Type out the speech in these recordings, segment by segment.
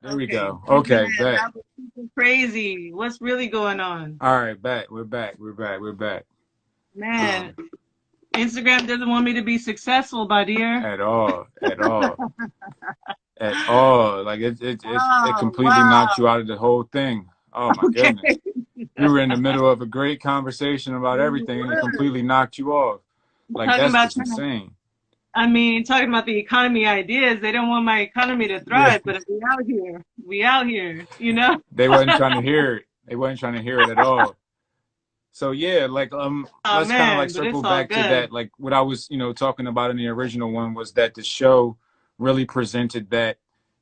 There we Okay. go. Man, Okay, back. that was super crazy. What's really going on? All right, back. We're back. We're back. We're back. Man, Um, Instagram doesn't want me to be successful, my dear. at all. At all. At all. Like it Oh, completely knocked you wow. out of the whole thing. Oh my Okay. goodness. We were in the middle of a great conversation about We everything and it were completely knocked you off. Like talking that's about just trying to, insane. I mean, talking about the economy ideas. They don't want my economy to Yeah. thrive, but if we out here. We out here, you know? They wasn't trying to hear it. They wasn't trying to hear it at all. So yeah, like Oh let's kind of like man, but circle it's all back to good. that. Like what I was, talking about in the original one was that the show really presented that,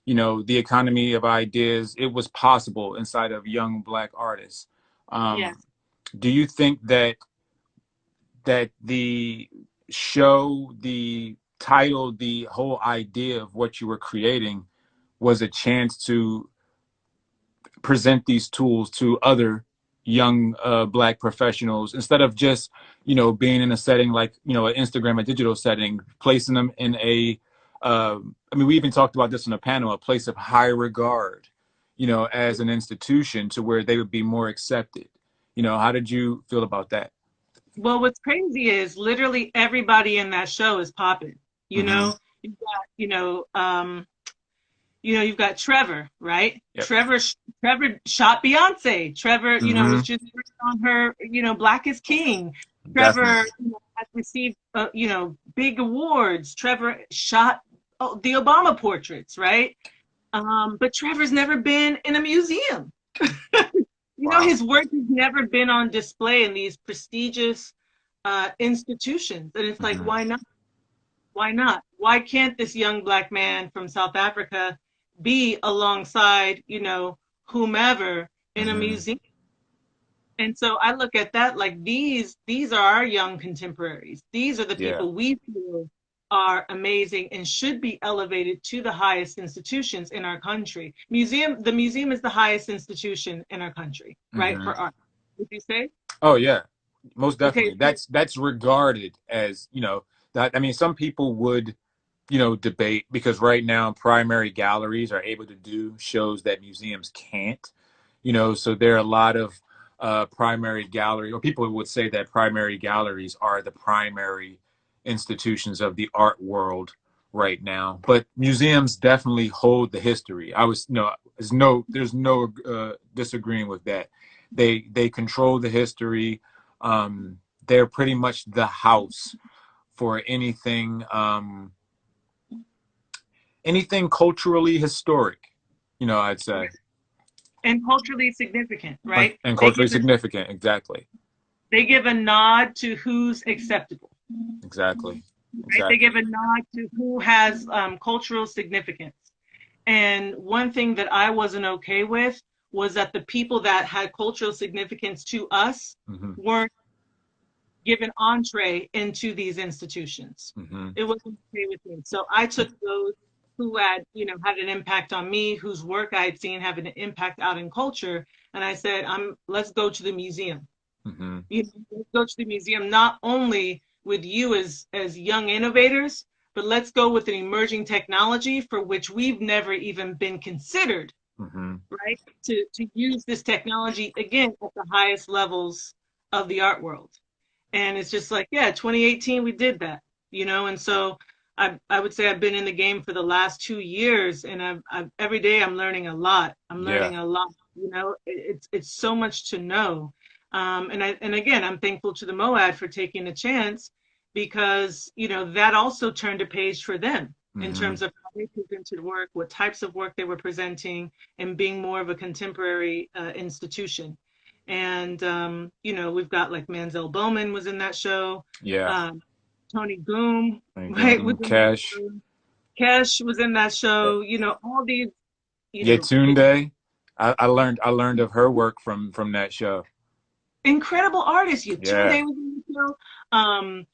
the economy of ideas, it was possible inside of young black artists. Um, Yes. do you think that the show, the title, the whole idea of what you were creating was a chance to present these tools to other young black professionals instead of just being in a setting like an Instagram, a digital setting, placing them in a I mean, we even talked about this on a panel, a place of high regard, as an institution to where they would be more accepted. How did you feel about that? Well, what's crazy is literally everybody in that show is popping. You Mm-hmm. know, you've got, you've got Trevor, right? Yep. Trevor shot Beyonce. Trevor, Mm-hmm. was just on her, Black is King. Trevor, Definitely. has received, big awards. Trevor shot the Obama portraits, right? But Trevor's never been in a museum. Wow. His work has never been on display in these prestigious institutions. And it's like, Mm-hmm. why not? Why not? Why can't this young black man from South Africa be alongside, whomever in a Mm-hmm. museum? And so I look at that like these are our young contemporaries. These are the Yeah. people we feel are amazing and should be elevated to the highest institutions in our country. The museum is the highest institution in our country, right? Mm-hmm. For art. Would you say? Oh yeah, most Okay, definitely. That's regarded as, that. I mean, some people would, debate because right now primary galleries are able to do shows that museums can't. So there are a lot of primary gallery, or people would say that primary galleries are the primary institutions of the art world right now. But museums definitely hold the history. I was no, there's no disagreeing with that. They control the history. They're pretty much the house for anything culturally historic. I'd say, and culturally significant, right? and culturally significant. Exactly. They give a nod to who's acceptable, Exactly. right? They Exactly. give a nod to who has cultural significance. And one thing that I wasn't okay with was that the people that had cultural significance to us Mm-hmm. weren't given entree into these institutions. Mm-hmm. It wasn't okay with me. So I took those who had, had an impact on me, whose work I had seen have an impact out in culture, and I said, let's go to the museum. Mm-hmm. Let's go to the museum not only with you as young innovators, but let's go with an emerging technology for which we've never even been considered, Mm-hmm. right? To use this technology again at the highest levels of the art world. And it's just like, yeah, 2018 we did that, and so I would say I've been in the game for the last 2 years, and every day I'm learning a lot. I'm Yeah. learning a lot. It's so much to know. And again, I'm thankful to the Moad for taking a chance because that also turned a page for them in Mm-hmm. terms of how they presented work, what types of work they were presenting, and being more of a contemporary institution. And we've got like Manzel Bowman was in that show. Yeah. Um, Tony Goom, And right, was in that Cash. show. Kesh was in that Yeah. show. All these, Yetunde. I learned of her work from that show. incredible artists. Yeah. Yetunde was in the show.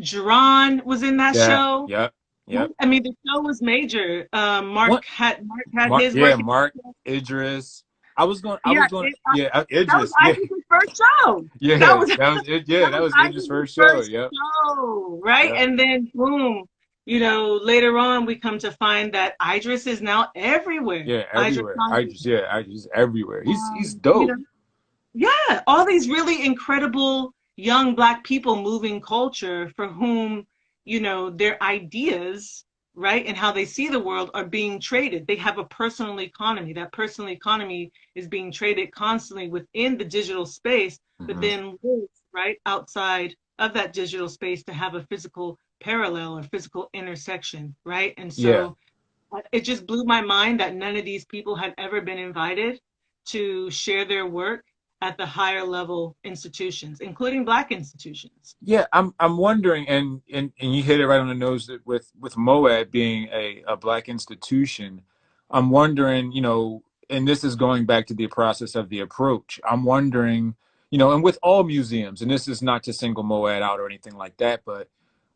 Jerron was in that Yeah. show. Yep. Yep. I mean, the show was major. What? Mark had Mark, his yeah, work. Mark, Idris. I was going. I Yeah, was going. Yeah, that was Idris. Yeah, Isaac's first show. yeah. That was That was it. Yeah, that that was was Idris' Isaac's first show. first Yep. show, right? Yep. And then boom, later on we come to find that Idris is now everywhere. Yeah, Idris, everywhere. I just everywhere. He's dope. you yeah, all these really incredible young Black people moving culture for whom, their ideas, right, and how they see the world are being traded. They have a personal economy. That personal economy is being traded constantly within the digital space, but Hmm. then lives right outside of that digital space to have a physical parallel or physical intersection, right? And Yeah. so it just blew my mind that none of these people had ever been invited to share their work at the higher level institutions, including Black institutions. Yeah, I'm wondering, and you hit it right on the nose that with Moab being a Black institution, I'm wondering, and this is going back to the process of the approach. I'm wondering, and with all museums, and this is not to single Moab out or anything like that, but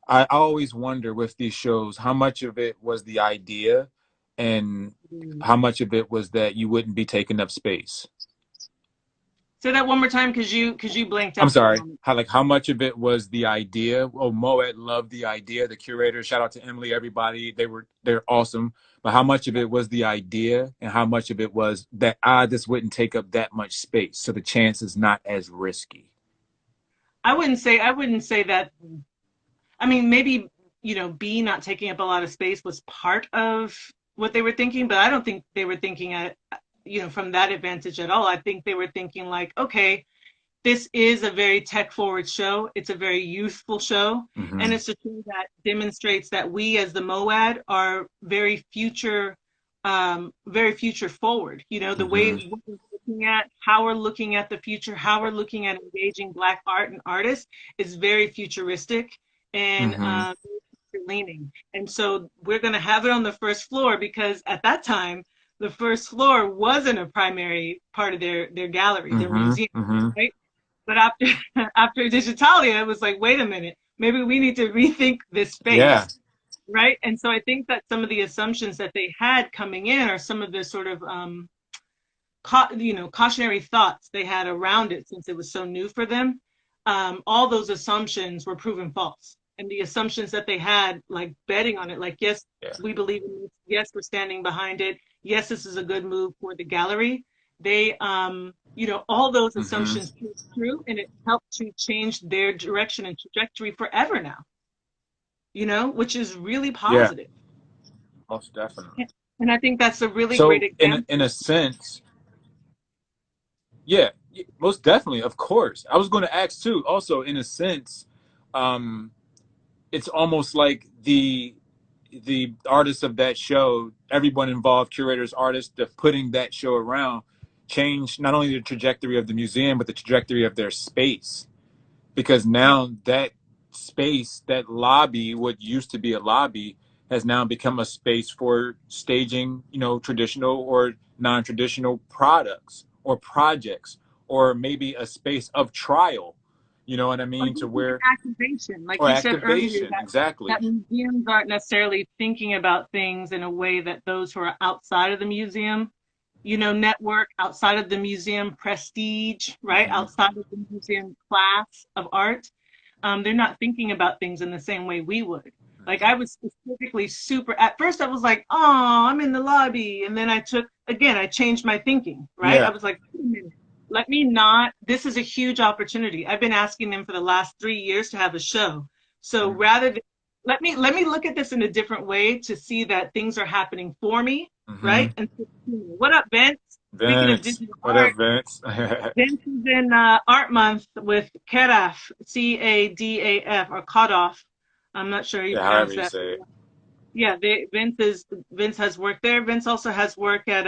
I always wonder with these shows how much of it was the idea, and Mm. how much of it was that you wouldn't be taking up space. Say that one more time because you blanked I'm out for a sorry. moment. How much of it was the idea? Oh, Moet loved the idea. The curator, shout out to Emily, everybody. They're awesome. But how much of it was the idea, and how much of it was that this wouldn't take up that much space, so the chance is not as risky. I wouldn't say that. I mean, maybe, B not taking up a lot of space was part of what they were thinking, but I don't think they were thinking from that advantage at all. I think they were thinking like, okay, this is a very tech forward show. It's a very youthful show. And Hmm. it's a show that demonstrates that we as the MOAD are very future forward. The way Hmm. we're looking at how we're looking at the future, how we're looking at engaging Black art and artists is very futuristic and Hmm. leaning. And so we're going to have it on the first floor because at that time, the first floor wasn't a primary part of their gallery, their Hmm. museum, Hmm. right? But after after Digitalia, it was like, wait a minute, maybe we need to rethink this Yeah. space, right? And so I think that some of the assumptions that they had coming in are some of the sort of cautionary thoughts they had around it since it was so new for them. All those assumptions were proven false, and the assumptions that they had, like betting on it, like yes, Yeah. we believe in this, yes, we're standing behind it, yes, this is a good move for the gallery. They, all those Hmm. assumptions proved true, and it helped to change their direction and trajectory forever now. Which is really Yeah. positive. Most definitely. And I think that's a really great So in example. a sense, yeah, most definitely, of course. I was going to ask too. Also, in a sense, um, it's almost like the artists of that show, everyone involved, curators, artists, the putting that show around, changed not only the trajectory of the museum but the trajectory of their space, because now that space, that lobby, what used to be a lobby, has now become a space for staging, traditional or non-traditional products or projects, or maybe a space of trial. You know what I Or mean? To just even where, activation, like or you said earlier, activation, that exactly. museums aren't necessarily thinking about things in a way that those who are outside of the museum, network, outside of the museum prestige, right? Hmm. Outside of the museum class of art, they're not thinking about things in the same way we would. Like I was specifically super, at first I was like, oh, I'm in the lobby. And then I changed my thinking, right? I Yeah. was like, wait a minute, let me not, this is a huge opportunity. I've been asking them for the last 3 years to have a show. So rather than, let me look at this in a different way to see that things are happening for me, Hmm. right? And so, what up, Vince? Speaking of Vince, digital what up, art, Vince? Vince is in Art Month with Cadaf, Cadaf, or Kadaf. I'm not sure you Yeah, however pronounce you that. say it. Yeah, Vince has work there. Vince also has work at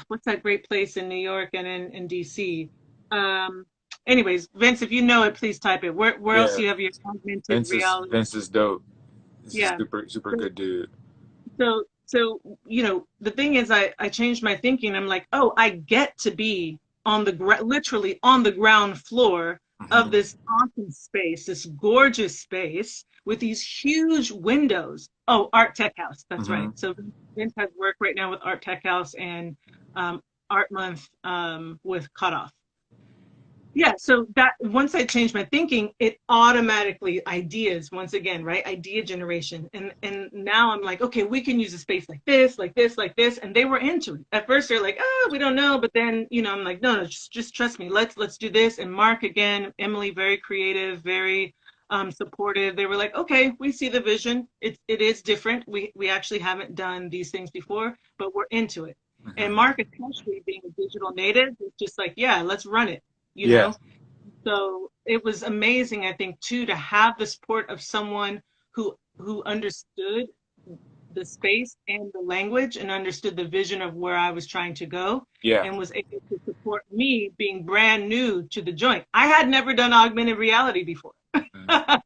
what's that great place in New York and in DC. Um, anyways, Vince, if you know it, please type it. Where else Yeah, do you have your augmented reality? Vince is dope. This is Yeah. super super So good dude. the thing is, I changed my thinking. I'm like, oh, I get to be literally on the ground floor of Hmm. this awesome space, this gorgeous space with these huge windows. Oh, Art Tech House. That's Hmm. right. So Vince has work right now with Art Tech House and Art Month with Cutoff. Yeah, so that once I changed my thinking, it automatically ideas once again, right? Idea generation. And now I'm like, okay, we can use a space like this, like this, like this. And they were into it. At first they're like, oh, we don't know. But then, I'm like, no, no, just trust me. Let's do this. And Mark again, Emily, very creative, very supportive. They were like, okay, we see the vision. It is different. We actually haven't done these things before, but we're into it. And Hmm. Mark, especially being a digital native, is just like, yeah, let's run it you Yeah. know so it was amazing, I think, too, to have the support of someone who understood the space and the language and understood the vision of where I was trying to go Yeah. and was able to support me being brand new to the joint. I had never done augmented reality before. Mhm.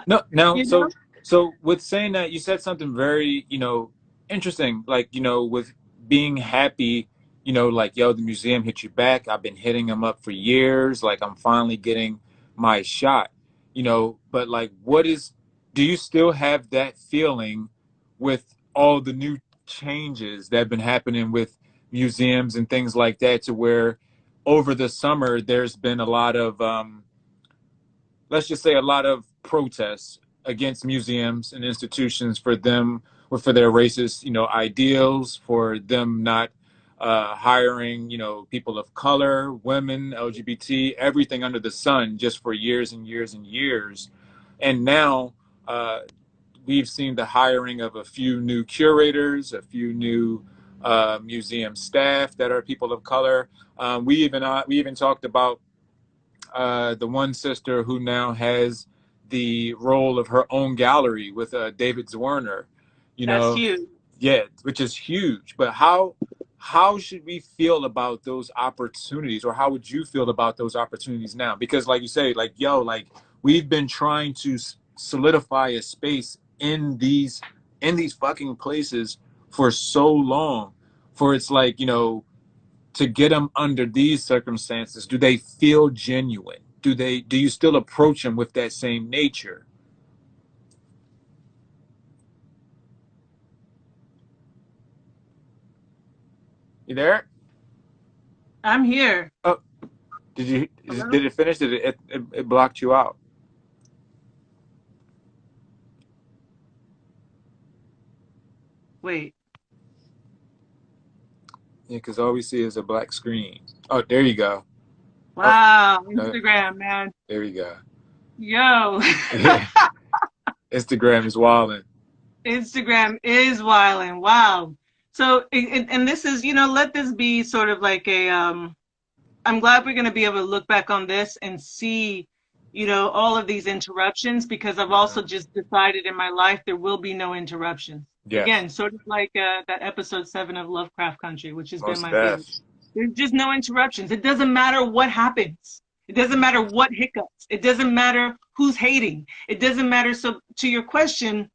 No, now, you know? so with saying that, you said something very, interesting, like, with being happy, like, yo, the museum hit you back. I've been hitting them up for years. Like, I'm finally getting my shot, but like, do you still have that feeling with all the new changes that have been happening with museums and things like that, to where over the summer there's been a lot of, let's just say, a lot of protests against museums and institutions for them, or for their racist, ideals, for them not hiring, people of color, women, LGBT, everything under the sun, just for years and years and years. And now uh, we've seen the hiring of a few new curators, a few new museum staff that are people of color. We even talked about the one sister who now has the role of her own gallery with David Zwerner, you That's know, huge. yeah, which is huge. But how should we feel about those opportunities, or how would you feel about those opportunities now? Because, like you say, like, yo, like, we've been trying to solidify a space in these fucking places for so long, for it's like, to get them under these circumstances, do they feel genuine? Do you still approach them with that same nature? You there? I'm here. Oh, Hello? did it finish? It blocked you out? Wait. Yeah, because all we see is a black screen. Oh, there you go. Oh, Wow. no, Instagram, man. there you go. Yo. Instagram is wilding. Instagram is wilding. Wow. So, and this is, let this be sort of like I'm glad we're going to be able to look back on this and see, all of these interruptions because I've also Mhm. just decided in my life there will be no interruptions. Yes, Again, sort of like that episode 7 of Lovecraft Country, which has been most my favorite. deaf. There's just no interruptions. It doesn't matter what happens. It doesn't matter what hiccups. It doesn't matter who's hating. It doesn't matter. So, to your question,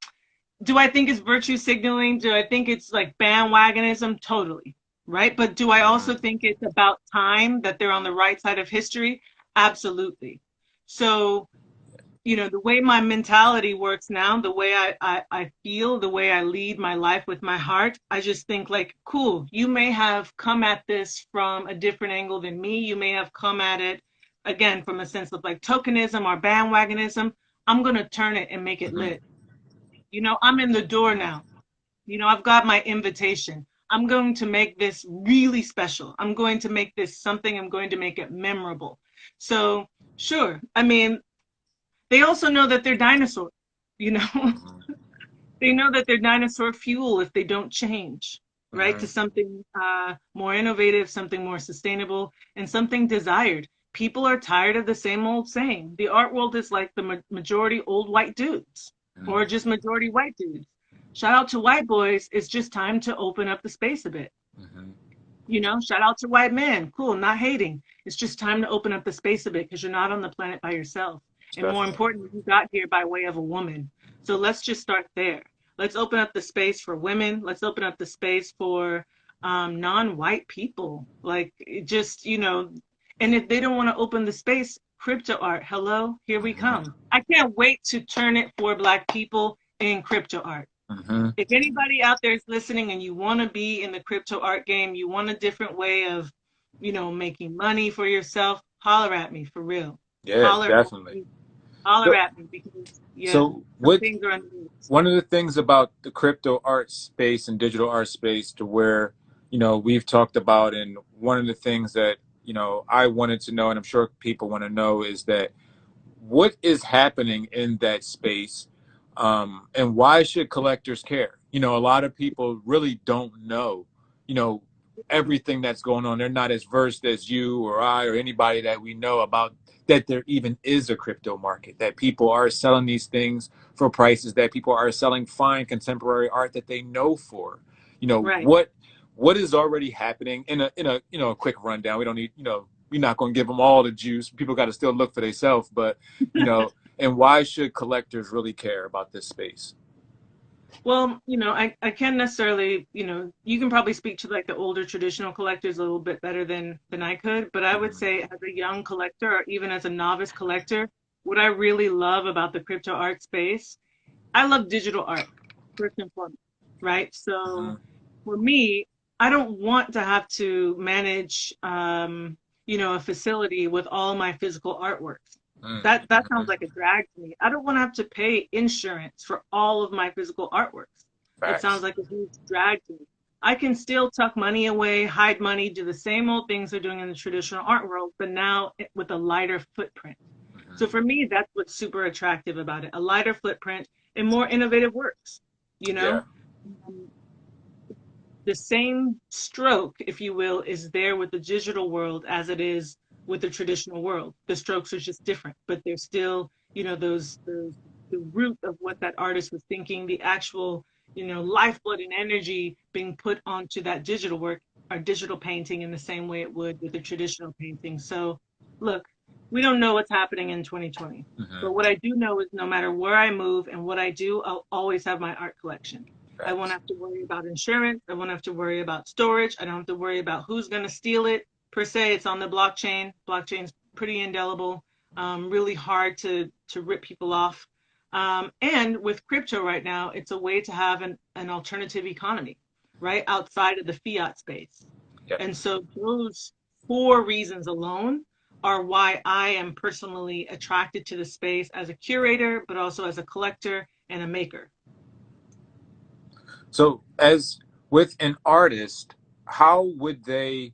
do I think it's virtue signaling? Do I think it's like bandwagonism? Totally. Right. But do I also Mhm. think it's about time that they're on the right side of history? Absolutely. So, the way my mentality works now, the way I feel, the way I lead my life with my heart, I just think like, cool, you may have come at this from a different angle than me. You may have come at it again from a sense of like tokenism or bandwagonism. I'm going to turn it and make it Mhm. lit. I'm in the door now. I've got my invitation. I'm going to make this really special. I'm going to make this something. I'm going to make it memorable. So, sure. I mean, they also know that they're dinosaurs, you know? Mhm. They know that they're dinosaur fuel if they don't change, right? To Mhm. something more innovative, something more sustainable, and something desired. People are tired of the same old same. The art world is like the majority old white dudes or Mhm. just majority white dudes. Shout out to white boys. It's just time to open up the space a bit. Mhm. Shout out to white men. Cool, not hating. It's just time to open up the space a bit because you're not on the planet by yourself. And more Definitely. importantly, you got here by way of a woman. So let's just start there. Let's open up the space for women. Let's open up the space for non-white people. Like just, and if they don't want to open the space, crypto art, hello, here we come. Mhm. I can't wait to turn it for Black people in crypto art. Mhm. If anybody out there is listening and you want to be in the crypto art game, you want a different way of, making money for yourself, holler at me for real. Yeah, Holler at definitely. me. Holler So, at me because yeah, so some what things are underneath. one of the things about the crypto art space and digital art space to where, we've talked about, and one of the things that, I wanted to know, and I'm sure people want to know, is that what is happening in that space, and why should collectors care? A lot of people really don't know, you know, everything that's going on. They're not as versed as you or I or anybody that we know about that there even is a crypto market, that people are selling these things for prices, that people are selling fine contemporary art that they know for. Right. What is already happening in a quick rundown. We don't need, we're not going to give them all the juice. People got to still look for themselves, but and why should collectors really care about this space? Well, I can't necessarily, you can probably speak to like the older traditional collectors a little bit better than I could, but I would Mhm. say as a young collector or even as a novice collector, what I really love about the crypto art space, I love digital art first and foremost, right? So Mhm. for me, I don't want to have to manage, a facility with all my physical artworks. That sounds Mhm. like a drag to me. I don't want to have to pay insurance for all of my physical artworks. It sounds Facts. like a huge drag to me. I can still tuck money away, hide money, do the same old things they're doing in the traditional art world, but now with a lighter footprint. So Mhm. for me, that's what's super attractive about it, a lighter footprint and more innovative works, you Yeah. know? Um, the same stroke, if you will, is there with the digital world as it is with the traditional world. The strokes are just different, but they're still, those the root of what that artist was thinking, the actual, lifeblood and energy being put onto that digital work or digital painting in the same way it would with the traditional painting. So look, we don't know what's happening in 2020. But Mhm. what I do know is no matter where I move and what I do, I'll always have my art collection. I won't Facts. have to worry about insurance. I won't have to worry about storage. I don't have to worry about who's going to steal it per se. It's on the blockchain. Blockchain's pretty indelible, really hard to rip people off. And with crypto right now, it's a way to have an alternative economy, right, outside of the fiat space. Yep. And so those four reasons alone are why I am personally attracted to the space as a curator, but also as a collector and a maker. So, as with an artist, how would they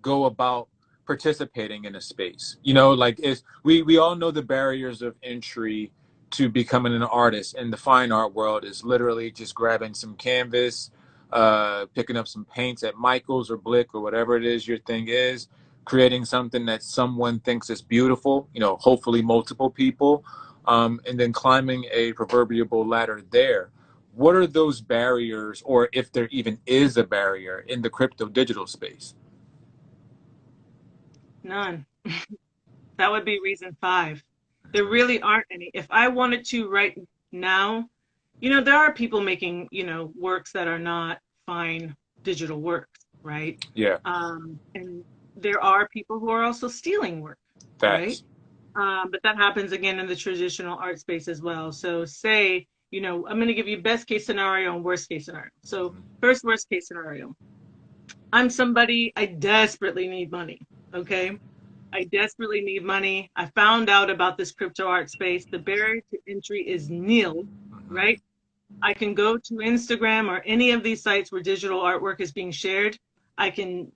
go about participating in a space? Like, is we all know the barriers of entry to becoming an artist in the fine art world is literally just grabbing some canvas, picking up some paints at Michael's or Blick or whatever it is your thing is, creating something that someone thinks is beautiful, hopefully multiple people, and then climbing a proverbial ladder there. What are those barriers, or if there even is a barrier in the crypto digital space? None. That would be reason five. There really aren't any. If I wanted to right now, there are people making, works that are not fine digital works, right? Yeah. And there are people who are also stealing work, right? Facts. But that happens again in the traditional art space as well. So say, I'm going to give you best case scenario and worst case scenario. So first worst case scenario, I'm somebody, I desperately need money. Okay. I desperately need money. I found out about this crypto art space. The barrier to entry is nil, Hmm. right? I can go to Instagram or any of these sites where digital artwork is being shared. I can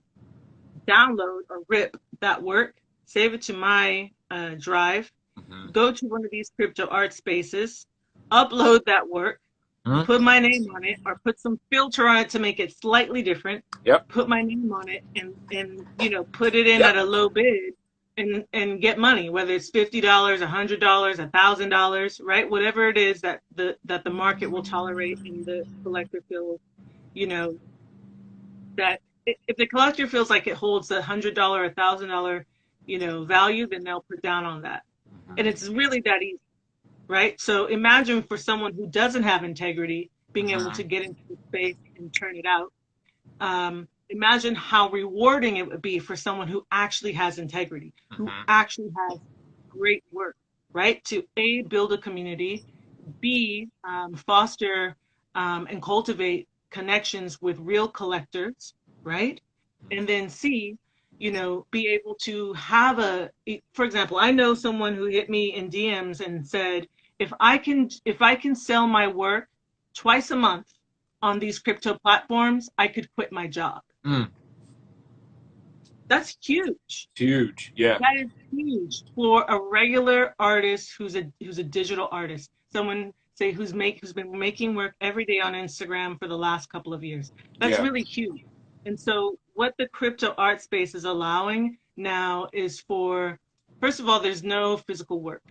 download or rip that work, save it to my drive, Hmm. go to one of these crypto art spaces, upload that work, Hmm. put my name on it, or put some filter on it to make it slightly different, Yep. put my name on it, and put it in at Yep. a low bid, and get money, whether it's $50, $100, $1,000, right? Whatever it is that the market will tolerate and the collector feels, you know, that if the collector feels like it holds a $100, $1,000, value, then they'll put down on that. And it's really that easy, right? So imagine for someone who doesn't have integrity being able Hmm. to get into the space and turn it out. Imagine how rewarding it would be for someone who actually has integrity, who Hmm. actually has great work, right? To A, build a community, B, foster and cultivate connections with real collectors, right? And then C, be able to have for example, I know someone who hit me in DMs and said, if I can sell my work twice a month on these crypto platforms, I could quit my job. Mm. That's huge. Huge. Yeah. That is huge for a regular artist who's a digital artist. Someone say who's been making work every day on Instagram for the last couple of years. That's Yeah. really huge. And so what the crypto art space is allowing now is for, first of all, there's no physical work,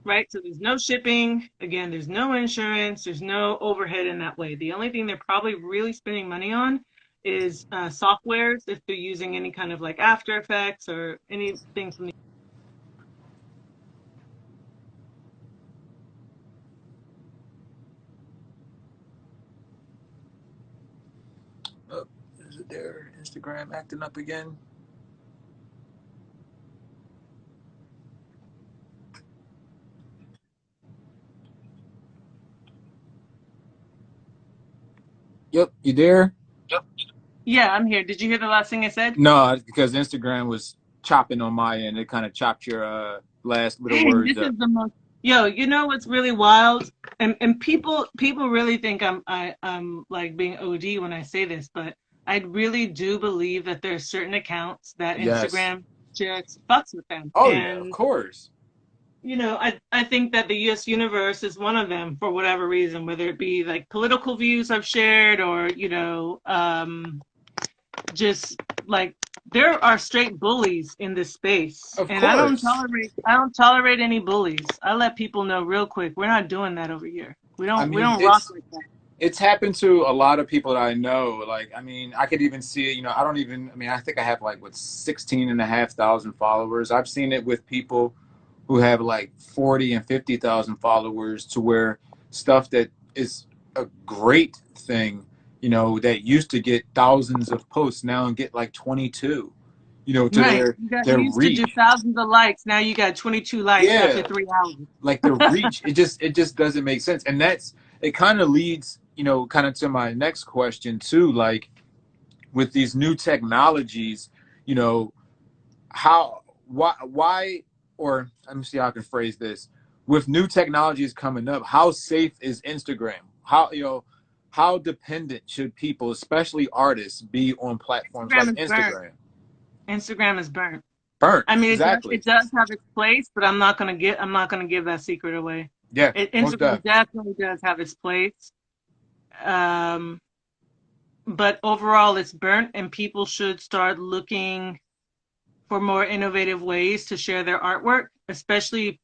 right? So there's no shipping. Again, there's no insurance. There's no overhead in that way. The only thing they're probably really spending money on is softwares, if they're using any kind of like After Effects or anything from the. Oh, is it their Instagram acting up again? Yep, you there? Yeah, I'm here. Did you hear the last thing I said? No, because Instagram was chopping on my end. It kind of chopped your last little Dang, words this up. is the most. Yo, you know what's really wild? And people really think I'm like being OD when I say this, but I really do believe that there are certain accounts that Yes. Instagram just fucks with them. Oh yeah, of And course. I think that the US universe is one of them for whatever reason, whether it be like political views I've shared or, just like there are straight bullies in this space. Of And I don't course. tolerate any bullies. I let people know real quick, we're not doing that over here. We I don't we mean, don't rock like that. it's happened to a lot of people that I know. Like, I mean, I could even see it, I don't even, I mean, I think I have like, what, 16,500 followers. I've seen it with people who have like 40 and 50,000 followers to where stuff that is a great thing, that used to get thousands of posts now and get like 22, to Right. their, You their used to do reach. thousands of likes. Now you got 22 likes after Yeah. 3 hours. Like the reach, it just doesn't make sense. And it kind of leads, kind of to my next question too, like with these new technologies, you know why, or let me see how I can phrase this. With new technologies coming up, how safe is Instagram? How dependent should people, especially artists, be on platforms Instagram like is burnt. Instagram? Instagram is burnt. Burnt, I mean, exactly. it does have its place, but I'm not gonna give that secret away. Yeah, most Instagram def. definitely does have its place. Um, but overall it's burnt, and people should start looking for more innovative ways to share their artwork, especially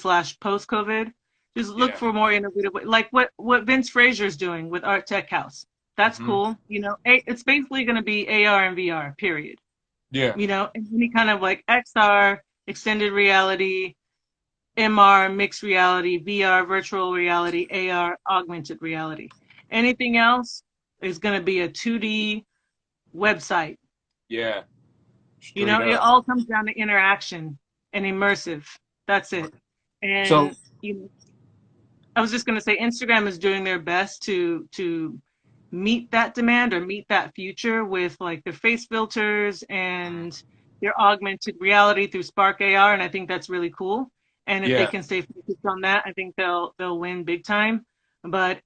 COVID/post-COVID. Just look Yeah. for more innovative ways, like what Vince Fraser's doing with Art Tech House. That's Hmm. cool. It's basically going to be AR and VR, period. Yeah. Any kind of like XR, extended reality, MR, mixed reality, VR, virtual reality, AR, augmented reality. Anything else is going to be a 2D website. Yeah. Straight It up. all comes down to interaction and immersive. That's it. So And I was just going to say Instagram is doing their best to meet that demand or meet that future with like their face filters and their augmented reality through Spark AR, and I think that's really cool. And if they yeah. can stay focused on that, I think they'll win big time. But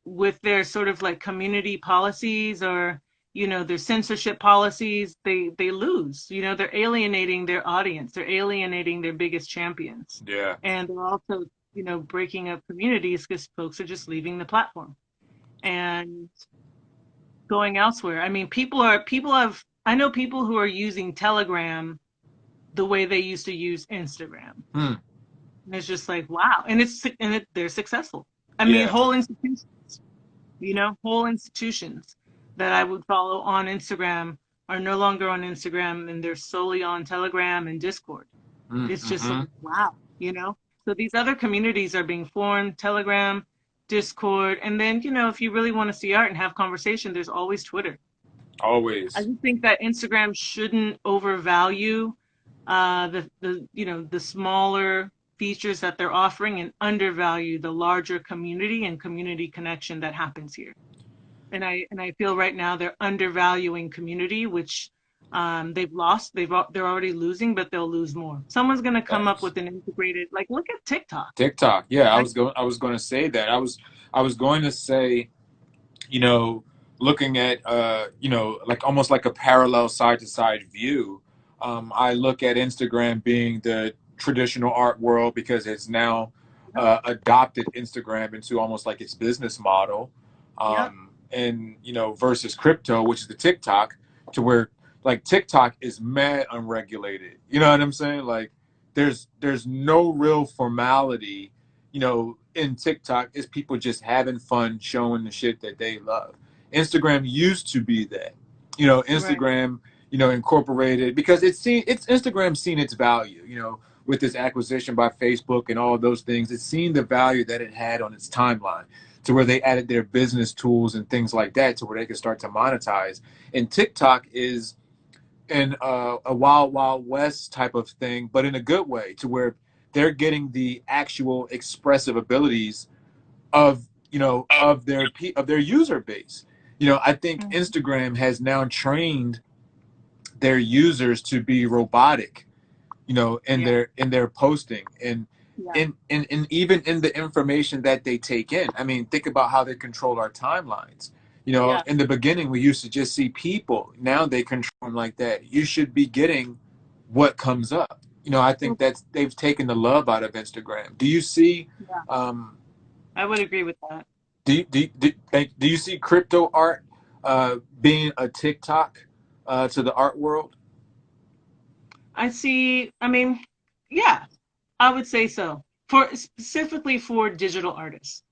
with their sort of like community policies or their censorship policies, they lose. They're alienating their audience. They're alienating their biggest champions, Yeah. and they're also breaking up communities because folks are just leaving the platform and going elsewhere. I mean, I know people who are using Telegram the way they used to use Instagram. Hmm. And it's just like, wow. They're successful. I mean, Yeah. whole institutions that I would follow on Instagram are no longer on Instagram, and they're solely on Telegram and Discord. It's just Mm-hmm. like, wow. So these other communities are being formed, Telegram, Discord, and then, if you really want to see art and have conversation, there's always Twitter. I Always. just think that Instagram shouldn't overvalue the smaller features that they're offering and undervalue the larger community and community connection that happens here. And I feel right now they're undervaluing community, which They've lost. They're already losing, but they'll lose more. Someone's going to come up Facts. with an integrated. Like, look at TikTok. TikTok. Yeah, Right? I was going to say that. I was going to say, you know, looking at, you know, like almost like a parallel side to side view. I look at Instagram being the traditional art world because it's now Yep. adopted Instagram into almost like its business model. Yep. And, you know, versus crypto, which is the TikTok, to where like TikTok is mad unregulated. You know what I'm saying? Like there's no real formality, you know, in TikTok. Is people just having fun showing the shit that they love. Instagram used to be that. You know, Right. Instagram, you know, incorporated because it's Instagram's seen its value, you know, with this acquisition by Facebook and all of those things. It's seen the value that it had on its timeline to where they added their business tools and things like that to where they could start to monetize. And TikTok is in a wild wild west type of thing, but in a good way, to where they're getting the actual expressive abilities of, you know, of their user base. You know, I think Mhm. Instagram has now trained their users to be robotic, you know, Yeah. in their posting and Yeah. and even in the information that they take in. I mean, think about how they control our timelines. You know, Yeah. in the beginning we used to just see people. Now they control them like that. You should be getting what comes up. You know, I think that's they've taken the love out of Instagram. Do you see Yeah. um I would agree with that. do you see crypto art being a TikTok to the art world? I see. I mean, yeah, I would say so. For specifically for digital artists.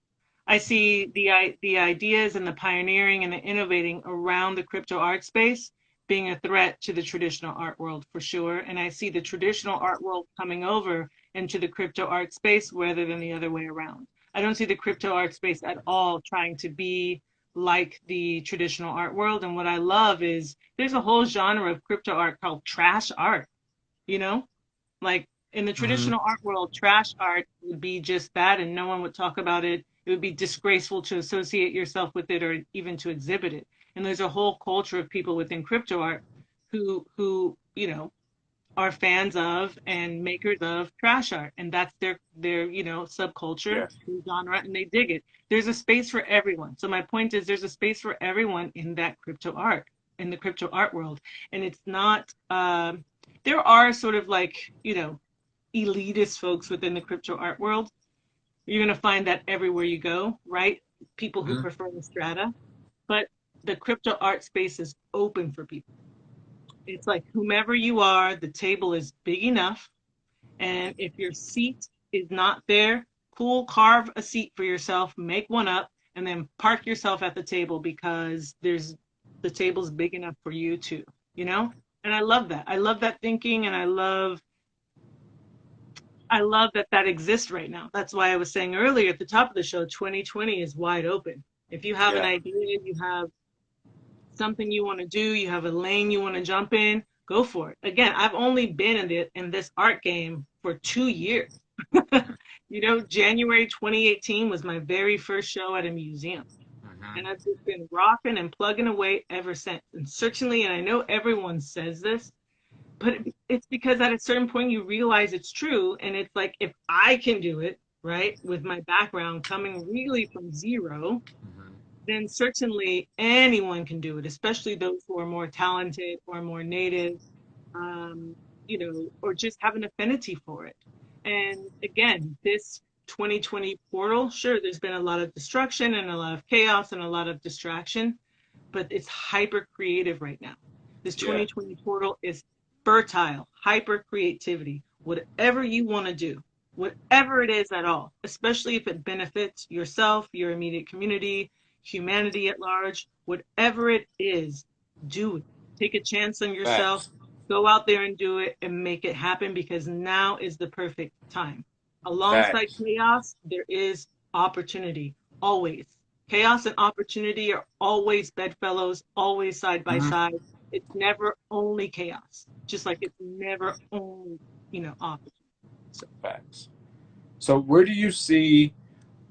I see the ideas and the pioneering and the innovating around the crypto art space being a threat to the traditional art world for sure. And I see the traditional art world coming over into the crypto art space rather than the other way around. I don't see the crypto art space at all trying to be like the traditional art world. And what I love is there's a whole genre of crypto art called trash art, you know? Like in the Hmm. traditional art world, trash art would be just that, and no one would talk about it. It would be disgraceful to associate yourself with it or even to exhibit it. And there's a whole culture of people within crypto art who are fans of and makers of trash art, and that's their subculture, Yes. their genre, and they dig it. There's a space for everyone. So my point is, there's a space for everyone in that crypto art, in the crypto art world, and it's not. There are sort of like elitist folks within the crypto art world. You're gonna find that everywhere you go, right? People who Hmm. prefer the strata, but the crypto art space is open for people. It's like whomever you are, the table is big enough. And if your seat is not there, cool, carve a seat for yourself, make one up, and then park yourself at the table because the table's big enough for you too, you know? And I love that. I love that thinking and I love that that exists right now. That's why I was saying earlier at the top of the show, 2020 is wide open. If you have an Yeah. idea, you have something you want to do, you have a lane you want to jump in, go for it. Again, I've only been in this art game for 2 years. January 2018 was my very first show at a museum. And Hmm. I've just been rocking and plugging away ever since. And certainly, and I know everyone says this, but it's because at a certain point you realize it's true. And it's like, if I can do it, right, with my background coming really from zero, Hmm. then certainly anyone can do it, especially those who are more talented or more native, um, or just have an affinity for it. And again, this 2020 portal, sure, there's been a lot of destruction and a lot of chaos and a lot of distraction, but it's hyper creative right now. This Yeah. 2020 portal is fertile, hyper creativity. Whatever you want to do, whatever it is at all, especially if it benefits yourself, your immediate community, humanity at large, whatever it is, do it. Take a chance on yourself. Facts. Go out there and do it and make it happen because now is the perfect time. Alongside Facts. chaos, there is opportunity, always. Chaos and opportunity are always bedfellows, always side by Hmm. side. It's never only chaos, just like it's never only, opportunity. So, Facts. So where do you see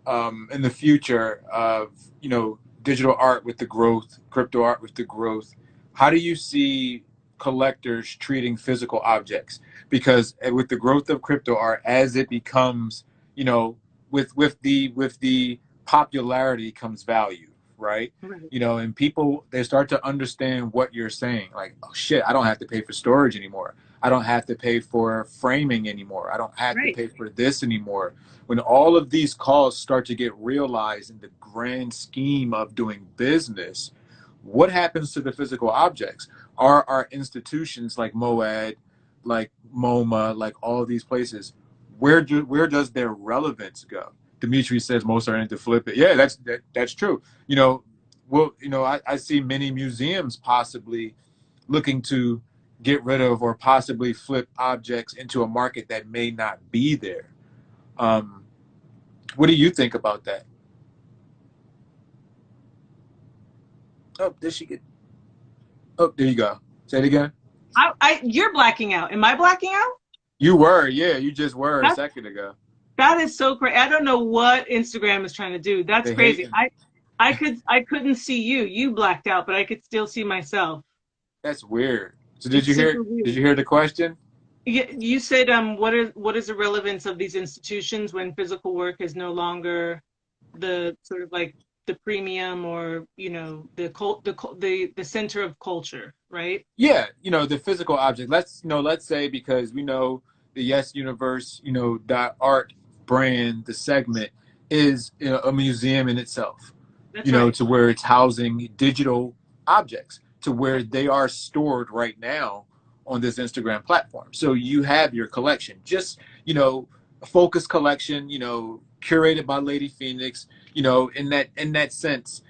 in the future of, you know, digital art with the growth, crypto art with the growth? How do you see collectors treating physical objects, because with the growth of crypto art, as it becomes, you know, with the popularity comes value, right? Right. You know, and people, they start to understand what you're saying. Like, oh shit, I don't have to pay for storage anymore. I don't have to pay for framing anymore. I don't have to Right. pay for this anymore. When all of these costs start to get realized in the grand scheme of doing business, what happens to the physical objects? Are our institutions like MOAD, like MoMA, like all of these places, where does their relevance go? Dimitri says most are into flip it. Yeah, that's true. You know, well, you know, I see many museums possibly looking to get rid of or possibly flip objects into a market that may not be there. Um, what do you think about that? Oh, did she get? Oh, there you go. Say it again. You're blacking out. Am I blacking out? You were, yeah, you just were a That second ago. that is so crazy. I don't know what Instagram is trying to do. That's They crazy. hating. I couldn't see you. You blacked out, but I could still see myself. That's weird. So It's super did weird. you hear the question? You said what is the relevance of these institutions when physical work is no longer the sort of like the premium, or the center of culture, right? Yeah, you know, the physical object. Let's say, because we know the Yes Universe, dot art brand, the segment is, a museum in itself. That's right. To where it's housing digital objects, to where That's they are stored right now on this Instagram platform. So you have your collection, just, a focus collection, curated by Lady PheOnix, in that sense,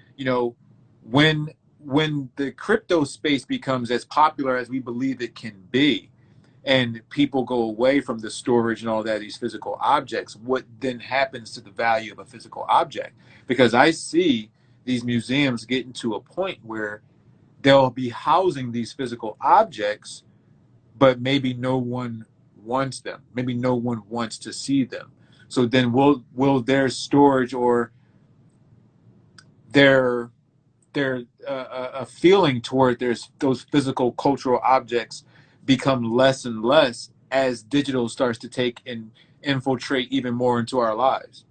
when the crypto space becomes as popular as we believe it can be, and people go away from the storage and all that, these physical objects, what then happens to the value of a physical object? Because I see these museums getting to a point where they'll be housing these physical objects, but maybe no one wants them. Maybe no one wants to see them. So then will their storage or their a feeling toward those physical cultural objects become less and less as digital starts to take and infiltrate even more into our lives?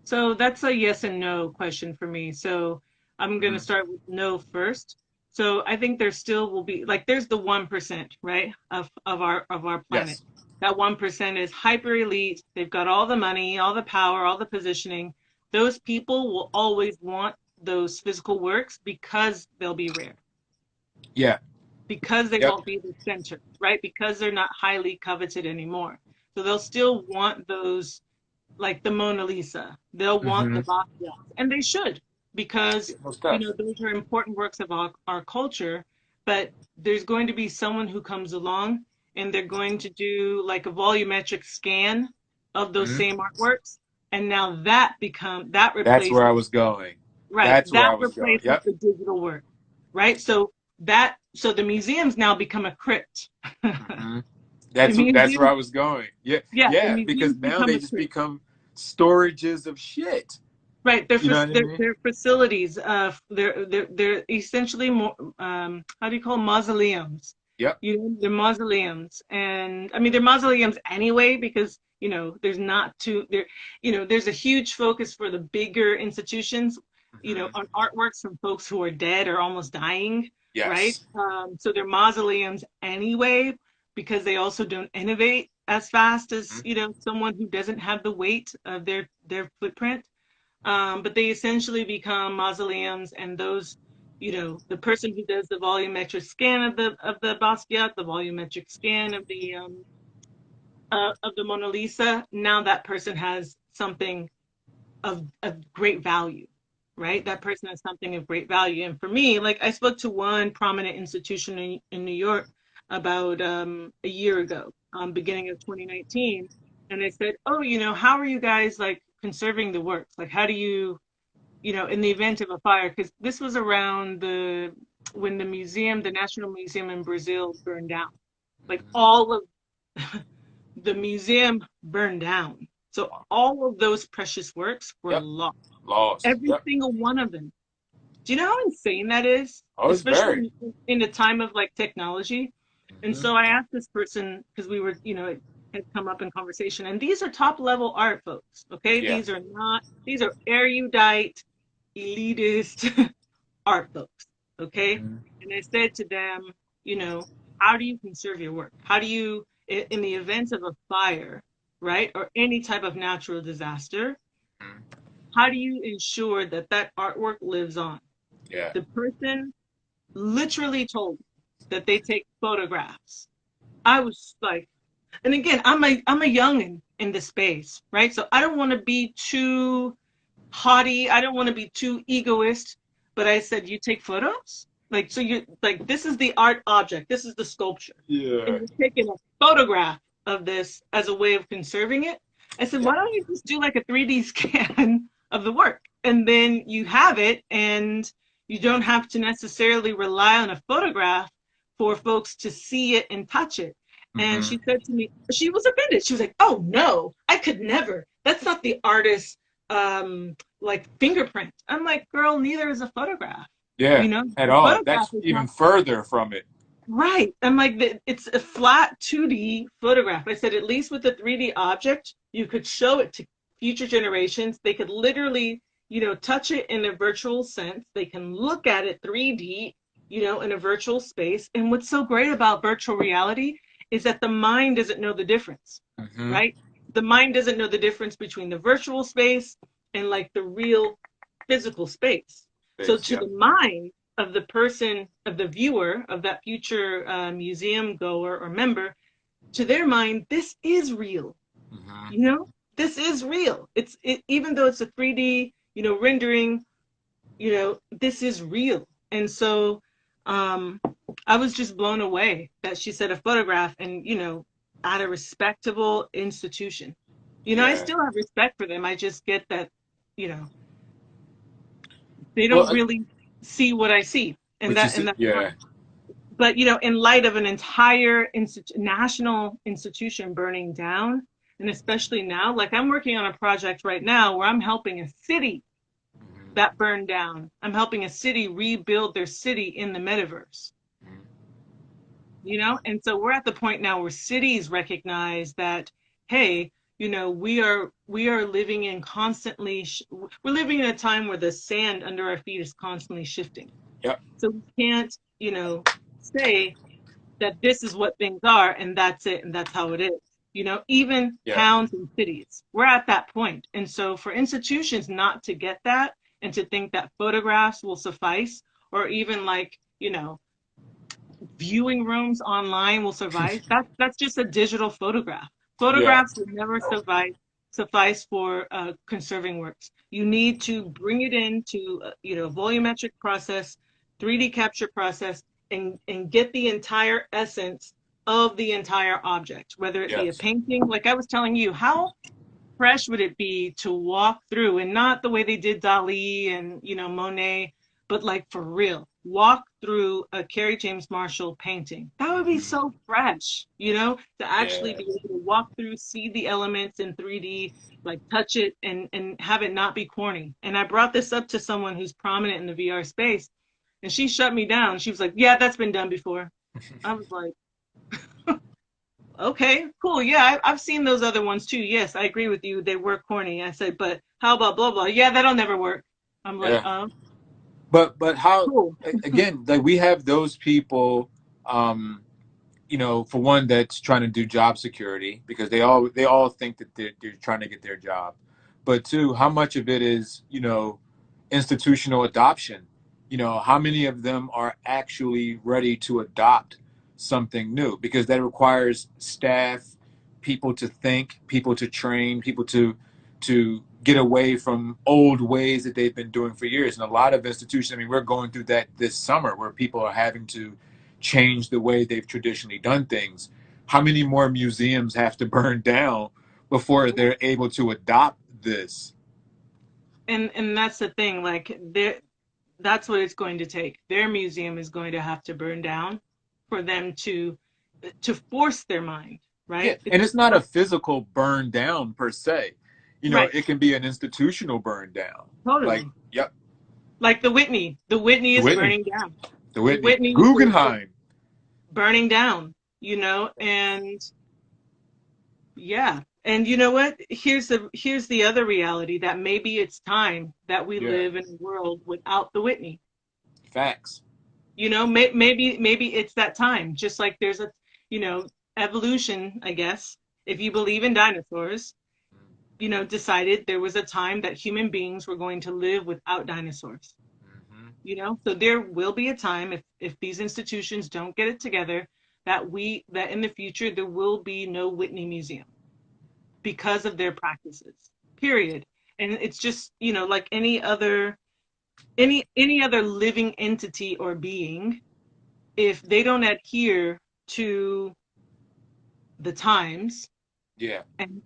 So that's a yes and no question for me. So I'm going to Mm-hmm. start with no first. So I think there still will be, like, there's the 1%, right, of our planet. Yes. That 1% is hyper elite. They've got all the money, all the power, all the positioning. Those people will always want those physical works because they'll be rare, Yeah. because they Yep. won't be the center, right? Because they're not highly coveted anymore. So they'll still want those, like the Mona Lisa. They'll want Mm-hmm. the Basquiat, and they should, because Most stuff. those are important works of our culture. But there's going to be someone who comes along, and they're going to do like a volumetric scan of those Mm-hmm. same artworks, and now that That's where replaces, I was going. right, That's where that I was going. replaces Yep. the digital work, right? So the museums now become a crypt. Mm-hmm. The That's where museum, I was going. Yeah. yeah, the Yeah. Because museums now become they a just crypt. become storages of shit. Right, You know what I mean? they're facilities. They're essentially more, how do you call them? Mausoleums. Yep. They're mausoleums, and I mean they're mausoleums anyway because there's not too there. There's a huge focus for the bigger institutions, Mm-hmm. on artworks from folks who are dead or almost dying, right? Yes. So they're mausoleums anyway because they also don't innovate as fast as someone who doesn't have the weight of their footprint. But they essentially become mausoleums, and those, the person who does the volumetric scan of the Basquiat, the volumetric scan of the Mona Lisa, now that person has something of great value, right? That person has something of great value. And for me, like I spoke to one prominent institution in New York about a year ago, beginning of 2019, and they said, "Oh, how are you guys like conserving the works? Like, how do you, in the event of a fire?" Because this was around when the National Museum in Brazil burned down. Like all of the museum burned down. So all of those precious works were Yep. lost. Lost. Every Yep. single one of them. Do you know how insane that is? Oh, it's very. Especially in a time of like technology. And Hmm. so I asked this person, because we were, it had come up in conversation, and these are top level art folks, okay? Yeah. These are erudite, elitist art folks, okay? Hmm. And I said to them, you know, how do you conserve your work? How do you, in the event of a fire, right, or any type of natural disaster, how do you ensure that that artwork lives on? Yeah. The person literally told me that they take photographs. I was like, and again, I'm a youngin in this space, right? So I don't want to be too haughty. I don't want to be too egoist. But I said, you take photos? Like, so you like this is the art object, this is the sculpture, and Yeah. you're taking a photograph of this as a way of conserving it. I said, Yeah. why don't you just do like a 3D scan of the work? And then you have it, and you don't have to necessarily rely on a photograph for folks to see it and touch it. And Hmm. she said to me, she was offended. She was like, oh no, I could never. That's not the artist's like fingerprint. I'm like, girl, neither is a photograph. Yeah. At The all. photograph That's is even not further from it. right. I'm like, it's a flat 2D photograph. I said, at least with the 3D object, you could show it to future generations. They could literally, touch it in a virtual sense. They can look at it 3D, in a virtual space. And what's so great about virtual reality is that the mind doesn't know the difference, Hmm. right? The mind doesn't know the difference between the virtual space and like the real physical space. So Space. to Yep. the mind of the person, of the viewer, of that future museum goer or member, to their mind, this is real. Hmm. You know, this is real. Even though it's a 3D, rendering. This is real. And so, um, I was just blown away that she said a photograph, and at a respectable institution. I Yeah. still have respect for them. I just get that, you know, they Well, don't really see what I see, and which that is and that's yeah. fine. But in light of an entire national institution burning down, and especially now, like I'm working on a project right now where I'm helping a city Hmm. that burned down. I'm helping a city rebuild their city in the metaverse. And so we're at the point now where cities recognize that, hey, we are living in constantly we're living in a time where the sand under our feet is constantly shifting. Yep. So we can't, say that this is what things are and that's it and that's how it is. Even Yeah. towns and cities, we're at that point. And so for institutions not to get that and to think that photographs will suffice, or even like, viewing rooms online will survive, that's just a digital photograph. Yeah. Photographs will never suffice for conserving works. You need to bring it into volumetric process, 3D capture process, and get the entire essence of the entire object, whether it be a Yes. painting. Like I was telling you, how fresh would it be to walk through, and not the way they did Dali and Monet, but like for real, walk through a Carrie James Marshall painting. That would be Hmm. so fresh, to actually Yeah. be able to walk through, see the elements in 3D, like touch it and have it not be corny. And I brought this up to someone who's prominent in the VR space, and she shut me down. She was like, "Yeah, that's been done before." I was like, okay, cool. Yeah, I've seen those other ones too. Yes, I agree with you. They were corny. I said, but how about blah blah? Yeah, that'll never work. I'm like, Yeah. But how cool. again? Like we have those people. Um, for one, that's trying to do job security because they all think that they're trying to get their job. But two, how much of it is institutional adoption? How many of them are actually ready to adopt something new? Because that requires staff, people to think, people to train, people to get away from old ways that they've been doing for years. And a lot of institutions, I mean, we're going through that this summer where people are having to change the way they've traditionally done things. How many more museums have to burn down before they're able to adopt this? And that's the thing. Like, that's what it's going to take. Their museum is going to have to burn down for them to force their mind, Yeah, right? and It's it's not a physical burn down per se. right, It can be an institutional burn down. Like, totally. yep, Like the Whitney. The Whitney the is Whitney, burning down. the The Whitney, Whitney is Guggenheim. burning down. and yeah. And you know what? Here's the other reality that maybe it's time that we Yeah. live in a world without the Whitney. Facts. Maybe it's that time. Just like there's a, you know, evolution, I guess. If you believe in dinosaurs, decided there was a time that human beings were going to live without dinosaurs. Mm-hmm. So there will be a time if these institutions don't get it together that in the future there will be no Whitney Museum because of their practices. Period. And it's just, like any other living entity or being, if they don't adhere to the times Yeah. and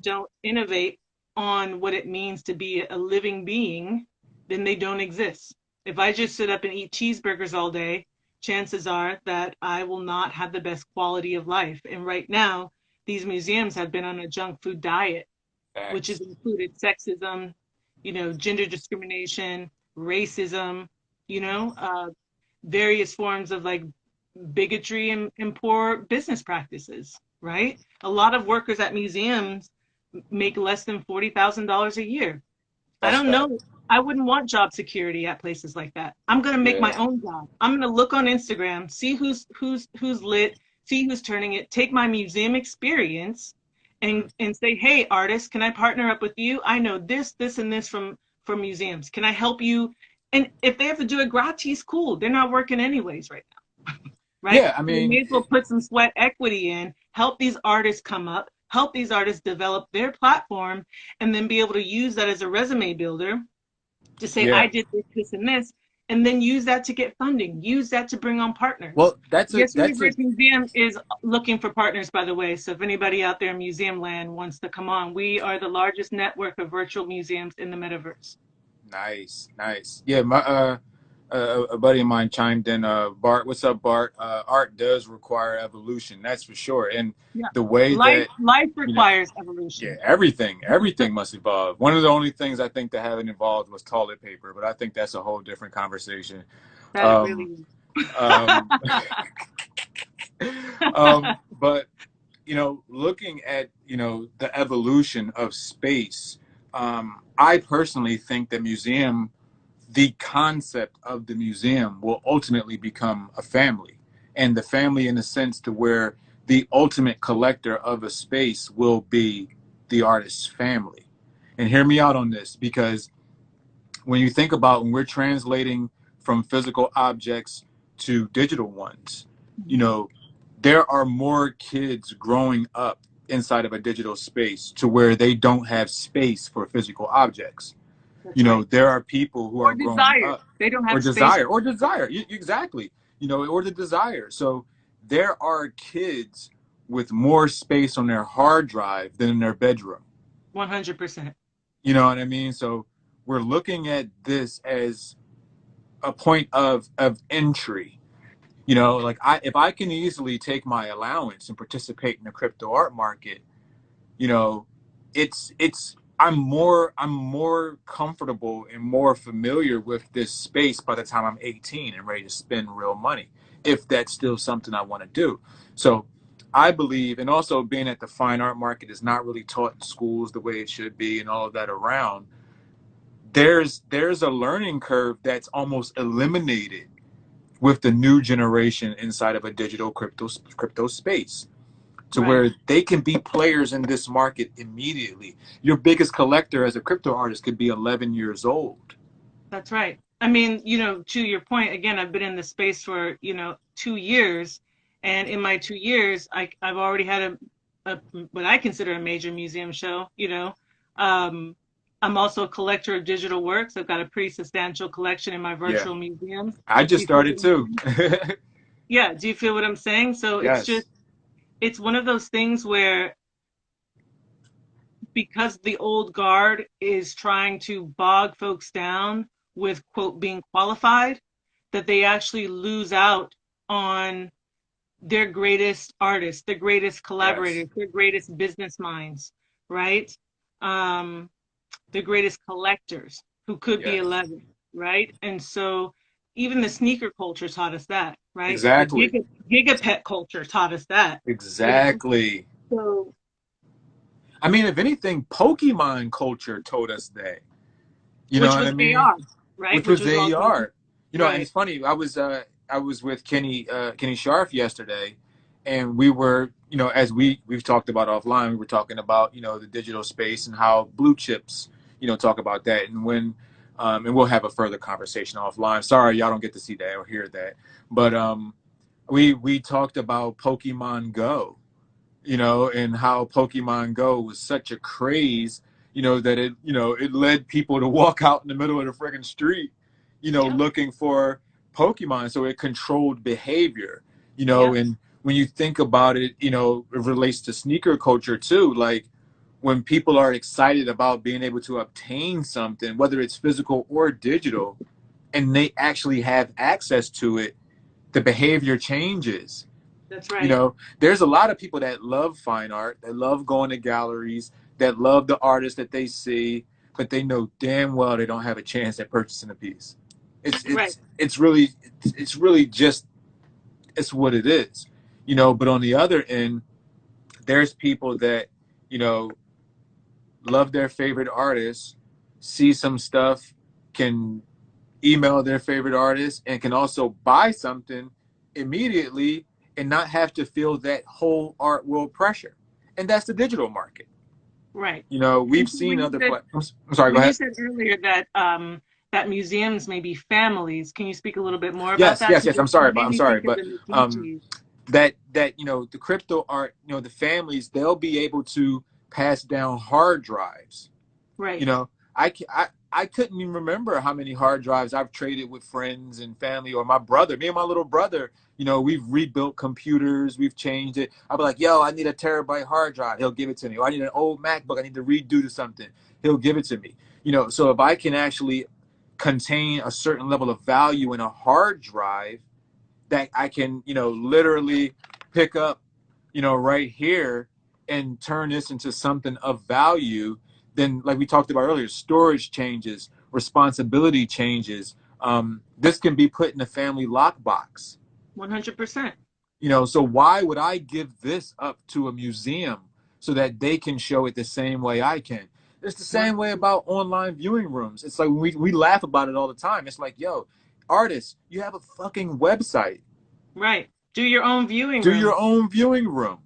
don't innovate on what it means to be a living being, then they don't exist. If I just sit up and eat cheeseburgers all day, chances are that I will not have the best quality of life. And right now, these museums have been on a junk food diet, which has Facts. included sexism, gender discrimination, racism, you know, uh, various forms of like bigotry and poor business practices, right? A lot of workers at museums make less than $40,000 a year. I That's don't fact. know. I wouldn't want job security at places like that. I'm gonna make Yeah. my own job. I'm gonna look on Instagram, see who's lit, see who's turning it, take my museum experience Mm. and say, hey, artist, can I partner up with you? I know this, and this from museums. Can I help you? And if they have to do it gratis, cool. They're not working anyways right now, right? Yeah. I We mean, may as well put some sweat equity in, help these artists come up, help these artists develop their platform, and then be able to use that as a resume builder to say, yeah. I did this, and this, and then use that to get funding, use that to bring on partners. Well, that's a Universe Museum is looking for partners, by the way. So if anybody out there in museum land wants to come on, we are the largest network of virtual museums in the metaverse. nice, nice. Yeah, my a buddy of mine chimed in. Bart, what's up, Bart? Art does require evolution, that's for sure. And Yeah. the way Life that life you know, requires yeah, evolution. everything must evolve. One of the only things I think that haven't evolved was toilet paper, but I think that's a whole different conversation. That it really Um, is. um, but looking at the evolution of space, I personally think the concept of the museum will ultimately become a family, and the family in the sense to where the ultimate collector of a space will be the artist's family. And hear me out on this, because when you think about when we're translating from physical objects to digital ones, you Mhm. know, there are more kids growing up inside of a digital space to where they don't have space for physical objects. That's right. There are people who Or are growing desire. up They don't or have space. desire exactly, or the desire. So there are kids with more space on their hard drive than in their bedroom. 100%. You know what I mean? So we're looking at this as a point of entry. Like if I can easily take my allowance and participate in the crypto art market, you know, it's I'm more comfortable and more familiar with this space by the time I'm 18 and ready to spend real money, if that's still something I want to do. So I believe, and also being at the fine art market is not really taught in schools the way it should be, and all of that around. There's a learning curve that's almost eliminated with the new generation inside of a digital crypto space, to Right. where they can be players in this market immediately. Your biggest collector as a crypto artist could be 11 years old. That's right. I mean, to your point, again, I've been in the space for, 2 years. And in my 2 years, I've already had what I consider a major museum show. Um, I'm also a collector of digital works. I've got a pretty substantial collection in my Yeah, virtual museums. I Do just you feel started what I'm too. saying? Yeah. Do you feel what I'm saying? So Yes. it's one of those things where because the old guard is trying to bog folks down with quote being qualified, that they actually lose out on their greatest artists, their greatest Yes. collaborators, their greatest business minds, right? Um, the greatest collectors who could be Yes. 11, right? And so even the sneaker culture taught us that, right? The Exactly. gigapet culture taught us that, you know. Exactly. So I mean, if anything, Pokemon culture told us that. You know which what I was mean? AR, right? Which Which was was also AR. You know, and right. it's funny. I was with Kenny Sharf yesterday, and we were, you know, as we've talked about offline, we were talking about, you know, the digital space and how blue chips, you know, talk about that, and when and we'll have a further conversation offline. Sorry, y'all don't get to see that or hear that, but we talked about Pokemon Go, you know, and how Pokemon Go was such a craze, you know, that it, you know, it led people to walk out in the middle of the friggin' street, you know, Yep. looking for Pokemon. So it controlled behavior, you know, Yep. and when you think about it, you know, it relates to sneaker culture too. Like when people are excited about being able to obtain something, whether it's physical or digital, and they actually have access to it, the behavior changes. That's You right. know, there's a lot of people that love fine art, that love going to galleries, that love the artists that they see, but they know damn well they don't have a chance at purchasing a piece. It's Right. it's it's really it's really just it's what it is. You know, but on the other end, there's people that, you know, love their favorite artists, see some stuff, can email their favorite artist, and can also buy something immediately and not have to feel that whole art world pressure. And that's the digital market. Right. You know, And we've so seen other platforms. I'm sorry, go when you ahead. said earlier that that museums may be families, can you speak a little bit more about Yes, that? yes, Because yes. it made I'm me sorry, think of but the um, Medici. that you know the crypto art, you know, the families, they'll be able to pass down hard drives. You Right. know, I couldn't even remember how many hard drives I've traded with friends and family or my brother. Me and my little brother, you know, we've rebuilt computers, we've changed it. I'll be like, yo, I need a terabyte hard drive. He'll give it to me. Or I need an old MacBook. I need to redo to something. He'll give it to me. You know, so if I can actually contain a certain level of value in a hard drive that I can, you know, literally pick up, you know, right here and turn this into something of value, then like we talked about earlier, storage changes, responsibility changes. This can be put in a family lockbox. 100%. You know, so why would I give this up to a museum so that they can show it the same way I can? It's the same way 100%. about online viewing rooms. It's like we laugh about it all the time. It's like, yo, artists, you have a fucking website. Right. Do your own viewing Do your room. own viewing room.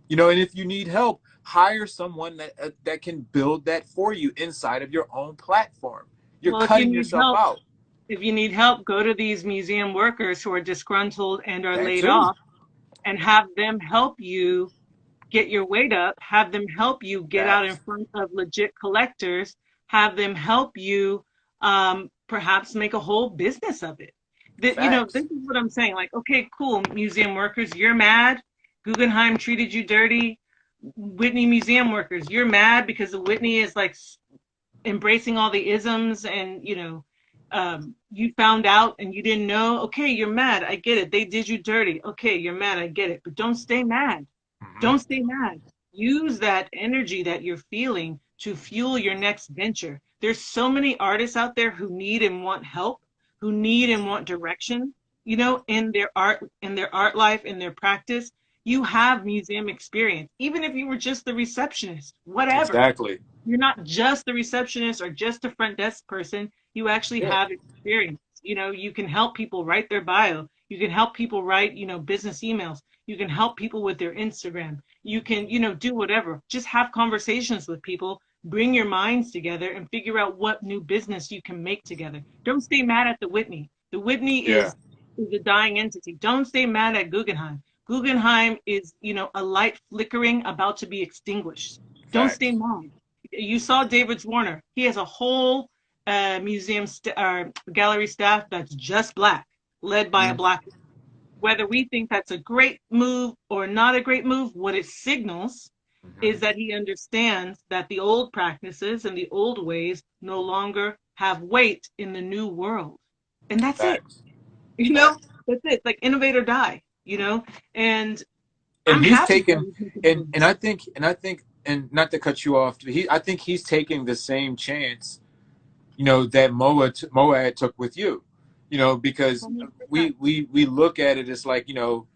You know, and if you need help, hire someone that can build that for you inside of your own platform. You're Well, if you cutting need yourself help, out. go to these museum workers who are disgruntled and are That laid too. off and have them help you get your weight up, have them help you get out in Facts. front of legit collectors, have them help you perhaps make a whole business of it. That this Facts. is what I'm saying. Like, okay, cool, museum workers, you're mad. Guggenheim treated you dirty. Whitney museum workers, you're mad because the Whitney is like embracing all the isms and you found out and you didn't know. Okay, you're mad. I get it. They did you dirty. Okay, you're mad. I get it. But don't stay mad. Mm-hmm. Don't stay mad. Use that energy that you're feeling to fuel your next venture. There's so many artists out there who need and want help, who need and want direction, in their art life, in their practice. You have museum experience. Even if you were just the receptionist, whatever. Exactly. You're not just the receptionist or just a front desk person. You actually Yeah. have experience. You can help people write their bio. You can help people write, business emails. You can help people with their Instagram. You can, do whatever. Just have conversations with people, bring your minds together and figure out what new business you can make together. Don't stay mad at the Whitney. The Whitney Yeah. is a dying entity. Don't stay mad at Guggenheim. Guggenheim is, a light flickering about to be extinguished. Don't stay Facts. mad. You saw David's Warner. He has a whole gallery staff that's just black, led by a Mm-hmm. black. Whether we think that's a great move or not a great move, what it signals is Mm-hmm. that he understands that the old practices and the old ways no longer have weight in the new world. And that's it. Facts. You know, Facts. that's it. Like innovate or die, and And I'm he's happy that taken, he's making and moves. I think, and not to cut you off, I think he's taking the same chance, you know, that Moa took with you. you know, because 100%. we look at it as like, you know,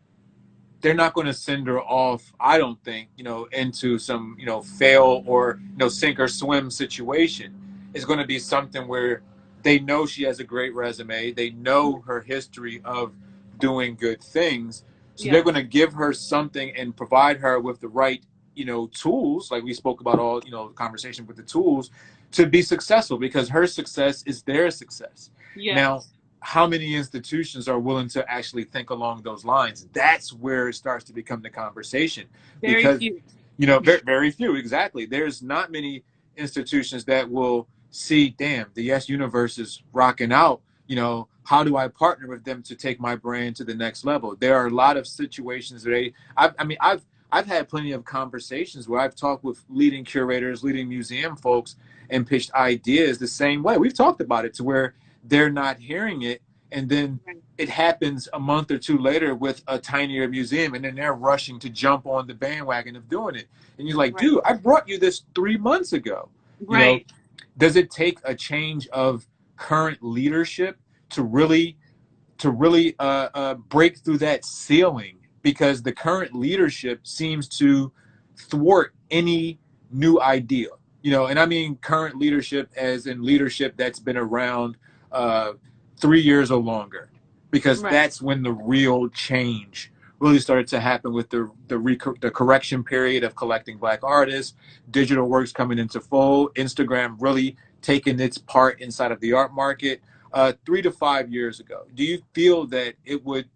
they're not going to send her off, I don't think, you know, into some, you know, fail or, you know, sink or swim situation. It's going to be something where they know she has a great resume. They know her history of doing good things. So they're Yeah. going to give her something and provide her with the right, you know, tools, like we spoke about all, you know, the conversation with the tools to be successful, because her success is their success. Now, Yes. how many institutions are willing to actually think along those lines? That's where it starts to become the conversation, Very because, few. you know, very few. Exactly. There's not many institutions that will see, damn, the Yes Universe is rocking out. You know, how do I partner with them to take my brand to the next level? There are a lot of situations where I mean, I've had plenty of conversations where I've talked with leading curators, leading museum folks, and pitched ideas the same way. We've talked about it to where they're not hearing it, and then Right. it happens a month or two later with a tinier museum, and then they're rushing to jump on the bandwagon of doing it, and you're like, Right. dude, I brought you this 3 months ago. You know, Right. does it take a change of current leadership to really break through that ceiling, because the current leadership seems to thwart any new idea. You know, and I mean current leadership as in leadership that's been around uh, 3 years or longer, because Right. that's when the real change really started to happen with the correction period of collecting Black artists, digital works coming into fold, Instagram really taking its part inside of the art market 3 to 5 years ago. Do you feel that it would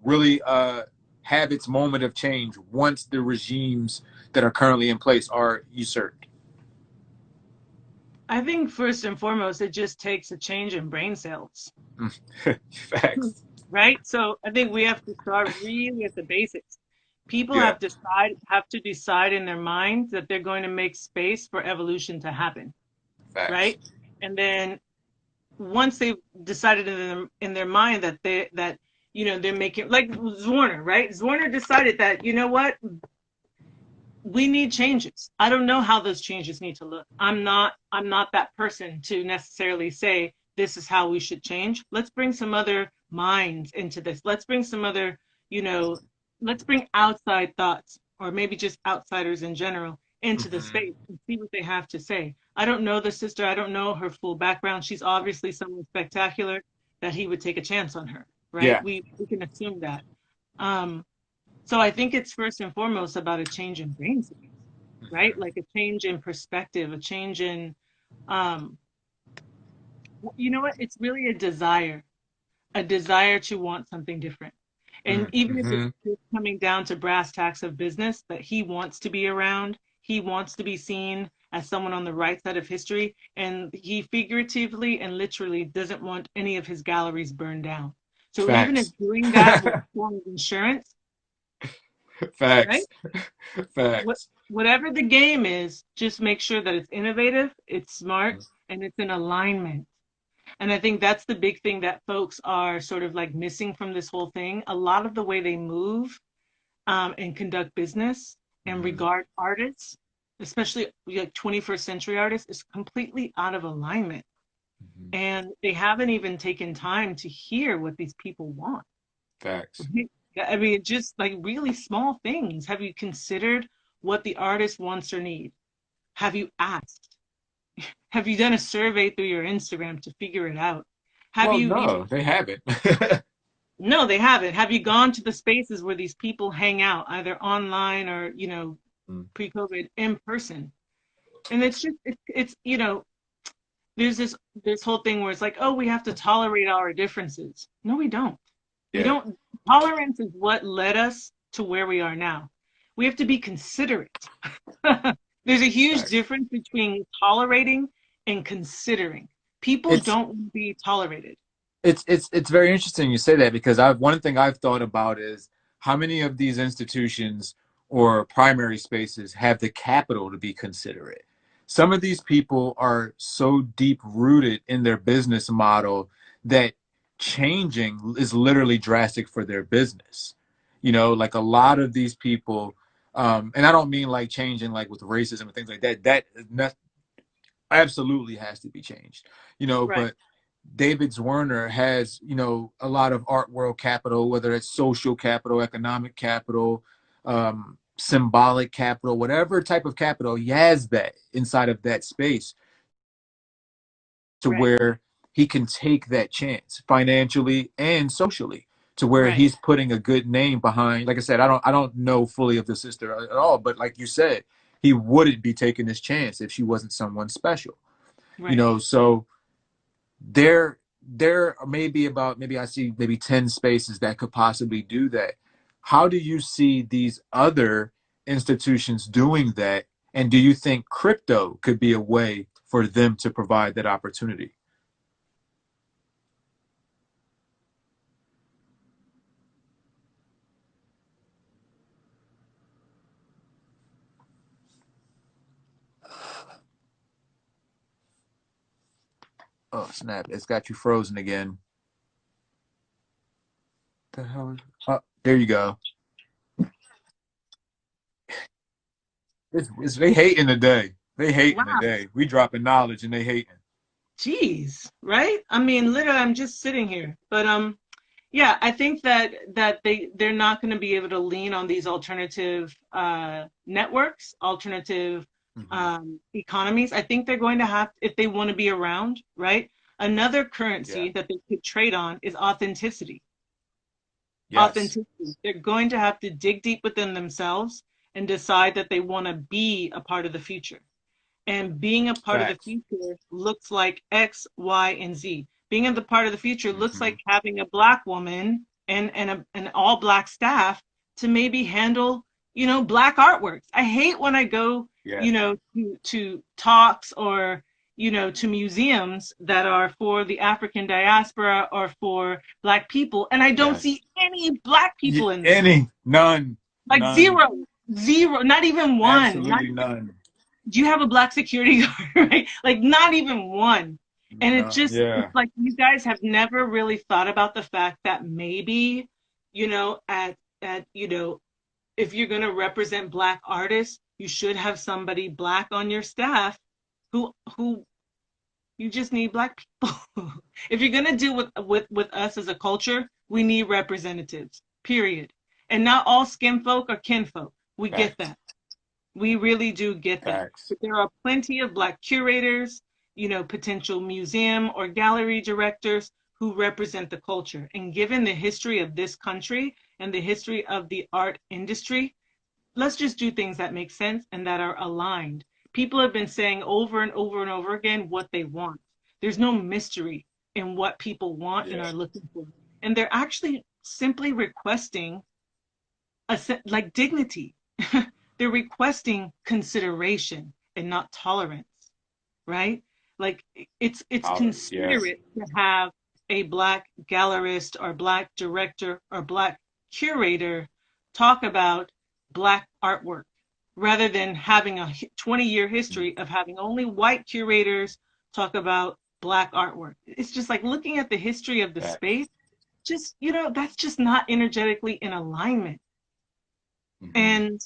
really have its moment of change once the regimes that are currently in place are usurped? I think first and foremost, it just takes a change in brain cells. Facts. Right? So I think we have to start really at the basics. People Yeah. have to decide in their minds that they're going to make space for evolution to happen, Facts. right? And then once they've decided in their mind that they're making, like Zwarner, right? Zwarner decided that, you know what, we need changes. I don't know how those changes need to look. I'm not that person to necessarily say this is how we should change. Let's bring some other minds into this. Let's bring some other, you know, let's bring outside thoughts, or maybe just outsiders in general, into the Mm-hmm. space and see what they have to say. I don't know the sister. I don't know her full background. She's obviously someone spectacular that he would take a chance on her, right? Yeah. We can assume that. Um, so I think it's first and foremost about a change in brain space, right? Like a change in perspective, a change in, um, you know what? It's really a desire to want something different. And even if it's Mm-hmm. just coming down to brass tacks of business, that he wants to be around, he wants to be seen as someone on the right side of history, and he figuratively and literally doesn't want any of his galleries burned down. So even if Facts. doing that was a form of insurance, right? Facts. what Facts. whatever the game is, just make sure that it's innovative, it's smart, and it's in alignment. And I think that's the big thing that folks are sort of like missing from this whole thing. A lot of the way they move and conduct business and Mm-hmm. regard artists, especially like 21st century artists, is completely out of alignment. Mm-hmm. And they haven't even taken time to hear what these people want. Facts. Yeah, I mean, just like really small things. Have you considered what the artist wants or need? Have you asked? Have you done a survey through your Instagram to figure it out? Have Well, you, no, they haven't. no, they haven't. Have you gone to the spaces where these people hang out, either online or, pre-COVID in person? And it's just, there's this whole thing where it's like, oh, we have to tolerate our differences. No, we don't. We Yeah. don't. Tolerance is what led us to where we are now. We have to be considerate. There's a huge Facts. difference between tolerating and considering. People It's don't want to be tolerated. it's very interesting you say that, because I've one thing I've thought about is how many of these institutions or primary spaces have the capital to be considerate. Some of these people are so deep rooted in their business model that changing is literally drastic for their business. You know, like a lot of these people, and I don't mean like changing like with racism and things like that. That absolutely has to be changed. You know, Right. but David Zwirner has, a lot of art world capital, whether it's social capital, economic capital, symbolic capital, whatever type of capital, he has that inside of that space to Right. where he can take that chance financially and socially, to where Right. he's putting a good name behind. Like I said, I don't know fully of the sister at all, but like you said, he wouldn't be taking this chance if she wasn't someone special. Right. So there may be about, maybe I see maybe 10 spaces that could possibly do that. How do you see these other institutions doing that? And do you think crypto could be a way for them to provide that opportunity? Oh, snap. It's got you frozen again. The hell is, oh, there you go. They hating today. They hating Wow. today. We dropping knowledge and they hating. Jeez. Right? I mean, literally, I'm just sitting here. But yeah, I think that they're not going to be able to lean on these alternative networks, alternative Hmm. economies. I think they're going to have, if they want to be around, right? Another Yeah. currency that they could trade on is authenticity. Yes. Authenticity. They're going to have to dig deep within themselves and decide that they want to be a part of the future. And being a part of the Facts. future looks like X, Y, and Z. Being a part of the future looks Hmm. like having a black woman and an all black staff to maybe handle, black artworks. I hate when I go, Yeah. to talks or, to museums that are for the African diaspora or for black people, and I don't Yes. see any black people in there. Any, none, Like none, zero, zero, not even one. Not absolutely none. do you have a black security guard, right? Like not even one. And No, it's yeah, like you guys have never really thought about the fact that maybe, at if you're gonna represent black artists, you should have somebody black on your staff who you just need black people. If you're gonna do with us as a culture, we need representatives, period. And not all skin folk are kinfolk. We get facts, that. We really do get that. facts. But there are plenty of black curators, potential museum or gallery directors who represent the culture. And given the history of this country and the history of the art industry, let's just do things that make sense and that are aligned. People have been saying over and over and over again what they want. There's no mystery in what people want and Yeah, are looking for. And they're actually simply requesting like dignity. They're requesting consideration and not tolerance, right? Like it's tolerance. Yes, considerate to have a black gallerist or black director or black curator talk about black artwork rather than having a 20-year history of having only white curators talk about black artwork. It's just like looking at the history of the facts. space, just, that's just not energetically in alignment. Hmm. And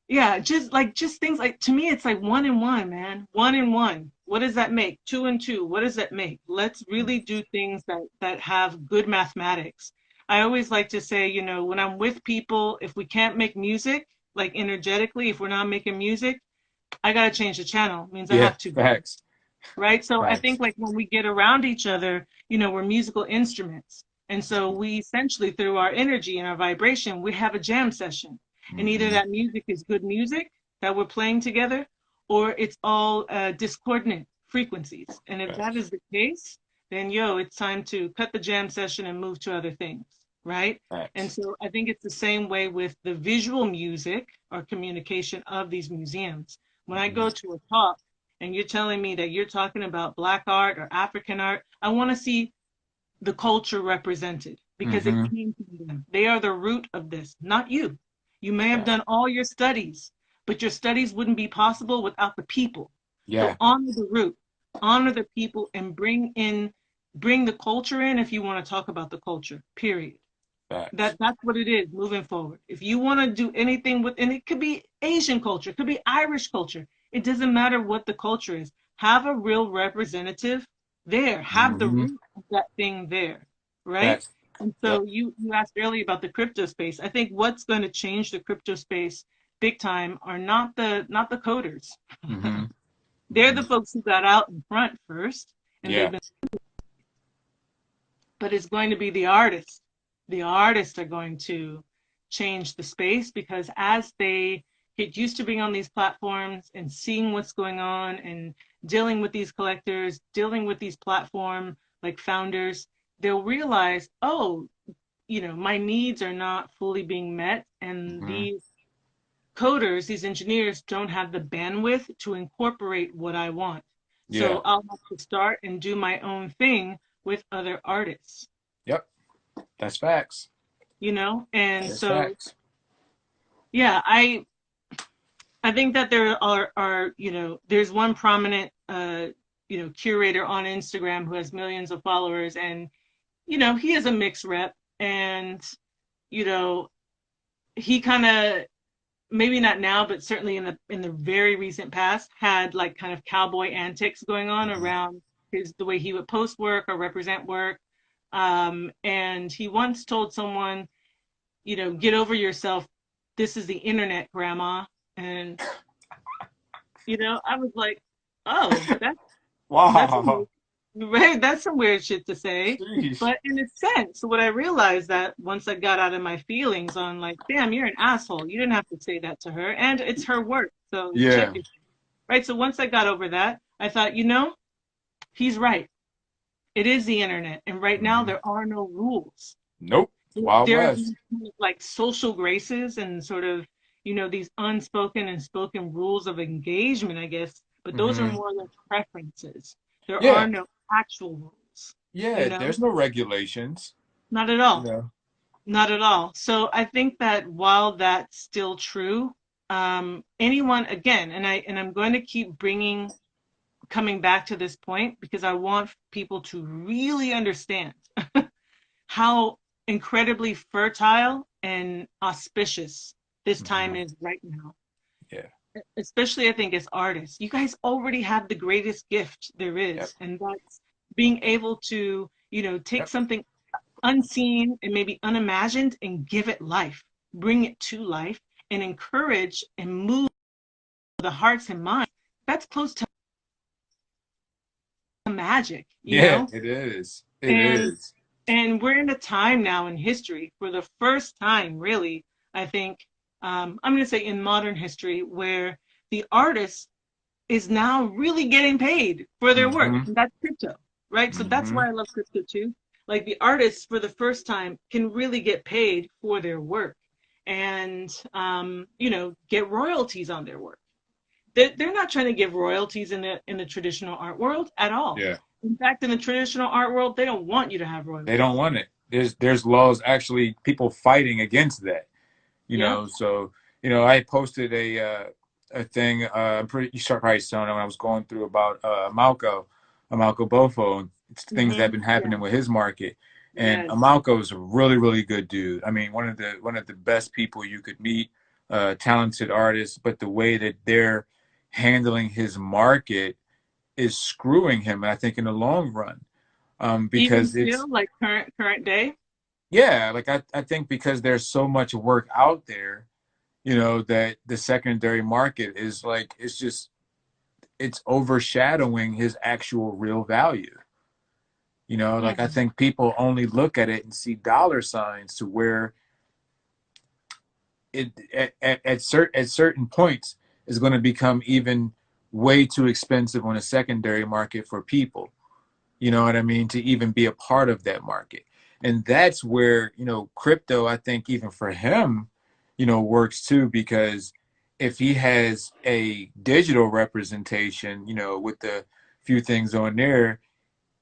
yeah, just things like, to me it's like one and one, man. One and one. What does that make? Two and two. What does that make? Let's really do things that have good mathematics. I always like to say, when I'm with people, if we can't make music, like energetically, if we're not making music, I gotta change the channel. It means I Yeah, have to go, facts, right? So I facts. think like when we get around each other, we're musical instruments. And so we essentially, through our energy and our vibration, we have a jam session. And either Hmm. that music is good music that we're playing together, or it's all discordant frequencies. And if that Facts, is the case, then it's time to cut the jam session and move to other things, right? And facts. so I think it's the same way with the visual music or communication of these museums. When I Hmm. go to a talk, and you're telling me that you're talking about black art or African art, I want to see the culture represented because it Hmm. came from them. They are the root of this, not you. You may have Facts. done all your studies, but your studies wouldn't be possible without the people. So Yeah, honor the root, honor the people, and bring the culture in if you want to talk about the culture, period. facts. That's what it is moving forward. If you want to do anything with, and it could be Asian culture, it could be Irish culture. It doesn't matter what the culture is. Have a real representative there, have the Hmm. root of that thing there, right? Facts. And Yep. so you asked earlier about the crypto space. I think what's going to change the crypto space big time are not the coders. Hmm. They're Hmm. the folks who got out in front first, and they've Yeah. been, but it's going to be the artists. The artists are going to change the space because as they get used to being on these platforms and seeing what's going on and dealing with these collectors, dealing with these platform like founders, they'll realize, oh, my needs are not fully being met, and Hmm. these coders, these engineers don't have the bandwidth to incorporate what I want. Yeah. So I'll have to start and do my own thing with other artists, Yep. That's facts. And That's so facts. yeah, I think that there are there's one prominent curator on Instagram who has millions of followers, and he is a mixed rep, and you know he kind of, maybe not now, but certainly in the very recent past, had like kind of cowboy antics going on Hmm. around the way he would post work or represent work. And he once told someone, get over yourself. This is the internet, grandma. And I was like, oh, that's some Wow. weird, right? That's some weird shit to say. Sheesh. But in a sense, what I realized that once I got out of my feelings on like, damn, you're an asshole. You didn't have to say that to her, and it's her work. So check Yeah. it, right? So once I got over that, I thought, he's right. It is the internet, and right now Hmm. there are no rules. Nope. Wild There are West. these kind of like social graces and sort of, these unspoken and spoken rules of engagement, I guess, but those are Hmm. more like preferences. There are Yeah. no actual rules, you Yeah. know? There's no regulations. Not at You all. know. Not at all. So I think that while that's still true, anyone, again, and I'm going to keep coming back to this point because I want people to really understand how incredibly fertile and auspicious this time Hmm. is right now. Yeah. Especially, I think, as artists, you guys already have the greatest gift there Yep. is, and that's being able to, take Yep. something unseen and maybe unimagined and give it life, bring it to life, and encourage and move the hearts and minds. That's close to magic, Yeah. It is. It And is. and we're in a time now in history, for the first time, really, I think, I'm going to say in modern history, where the artist is now really getting paid for their work. Hmm. And that's crypto, right? So that's Hmm. why I love crypto too. Like the artists, for the first time, can really get paid for their work and, get royalties on their work. They're not trying to give royalties in the traditional art world at all. Yeah. In fact, in the traditional art world, they don't want you to have They don't royalties. want it. There's laws, actually, people fighting against that. Yeah. So I posted a thing. I'm pretty you start probably selling it when I was going through about Amalco Bofo, and it's things that have been Yeah. happening with his market. And Yes. Amalco is a really, really good dude. I mean, one of the best people you could meet, talented artist, but the way that they're handling his market is screwing him, I think, in the long run. Even Because it's still, like current day. Yeah, like I think because there's so much work out there, that the secondary market is like it's overshadowing his actual real value. Like I Hmm. think people only look at it and see dollar signs, to where it at certain points is going to become even way too expensive on a secondary market for people. You know what I mean? To even be a part of that market. And that's where, crypto, I think, even for him, works too, because if he has a digital representation, with the few things on there,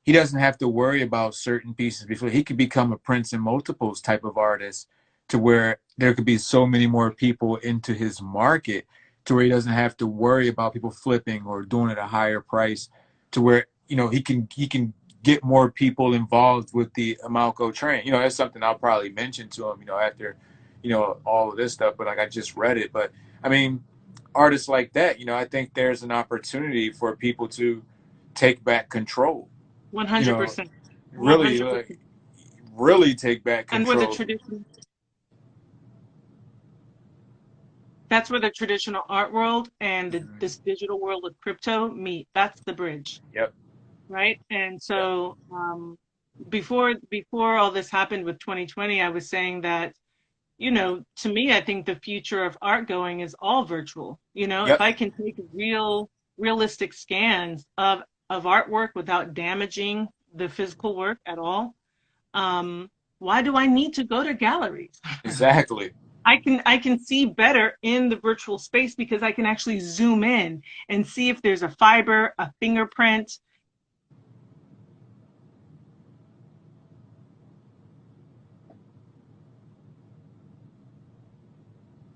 he doesn't have to worry about certain pieces before. He could become a Prince and multiples type of artist, to where there could be so many more people into his market, to where he doesn't have to worry about people flipping or doing it at a higher price, to where he can get more people involved with the Amalco train. That's something I'll probably mention to him, after all of this stuff. But like, I just read it. But I mean, artists like that, I think there's an opportunity for people to take back control. You know, 100%. really, like, 100%. really take back And where the control. tradition, that's where the traditional art world and Mhm. this digital world of crypto meet. That's the bridge, Yep. right? And Yep. so before all this happened with 2020, I was saying that, to me, I think the future of art going is all virtual. If Yep. I can take realistic scans of artwork without damaging the physical work at all, why do I need to go to galleries? Exactly. I can see better in the virtual space because I can actually zoom in and see if there's a fiber, a fingerprint.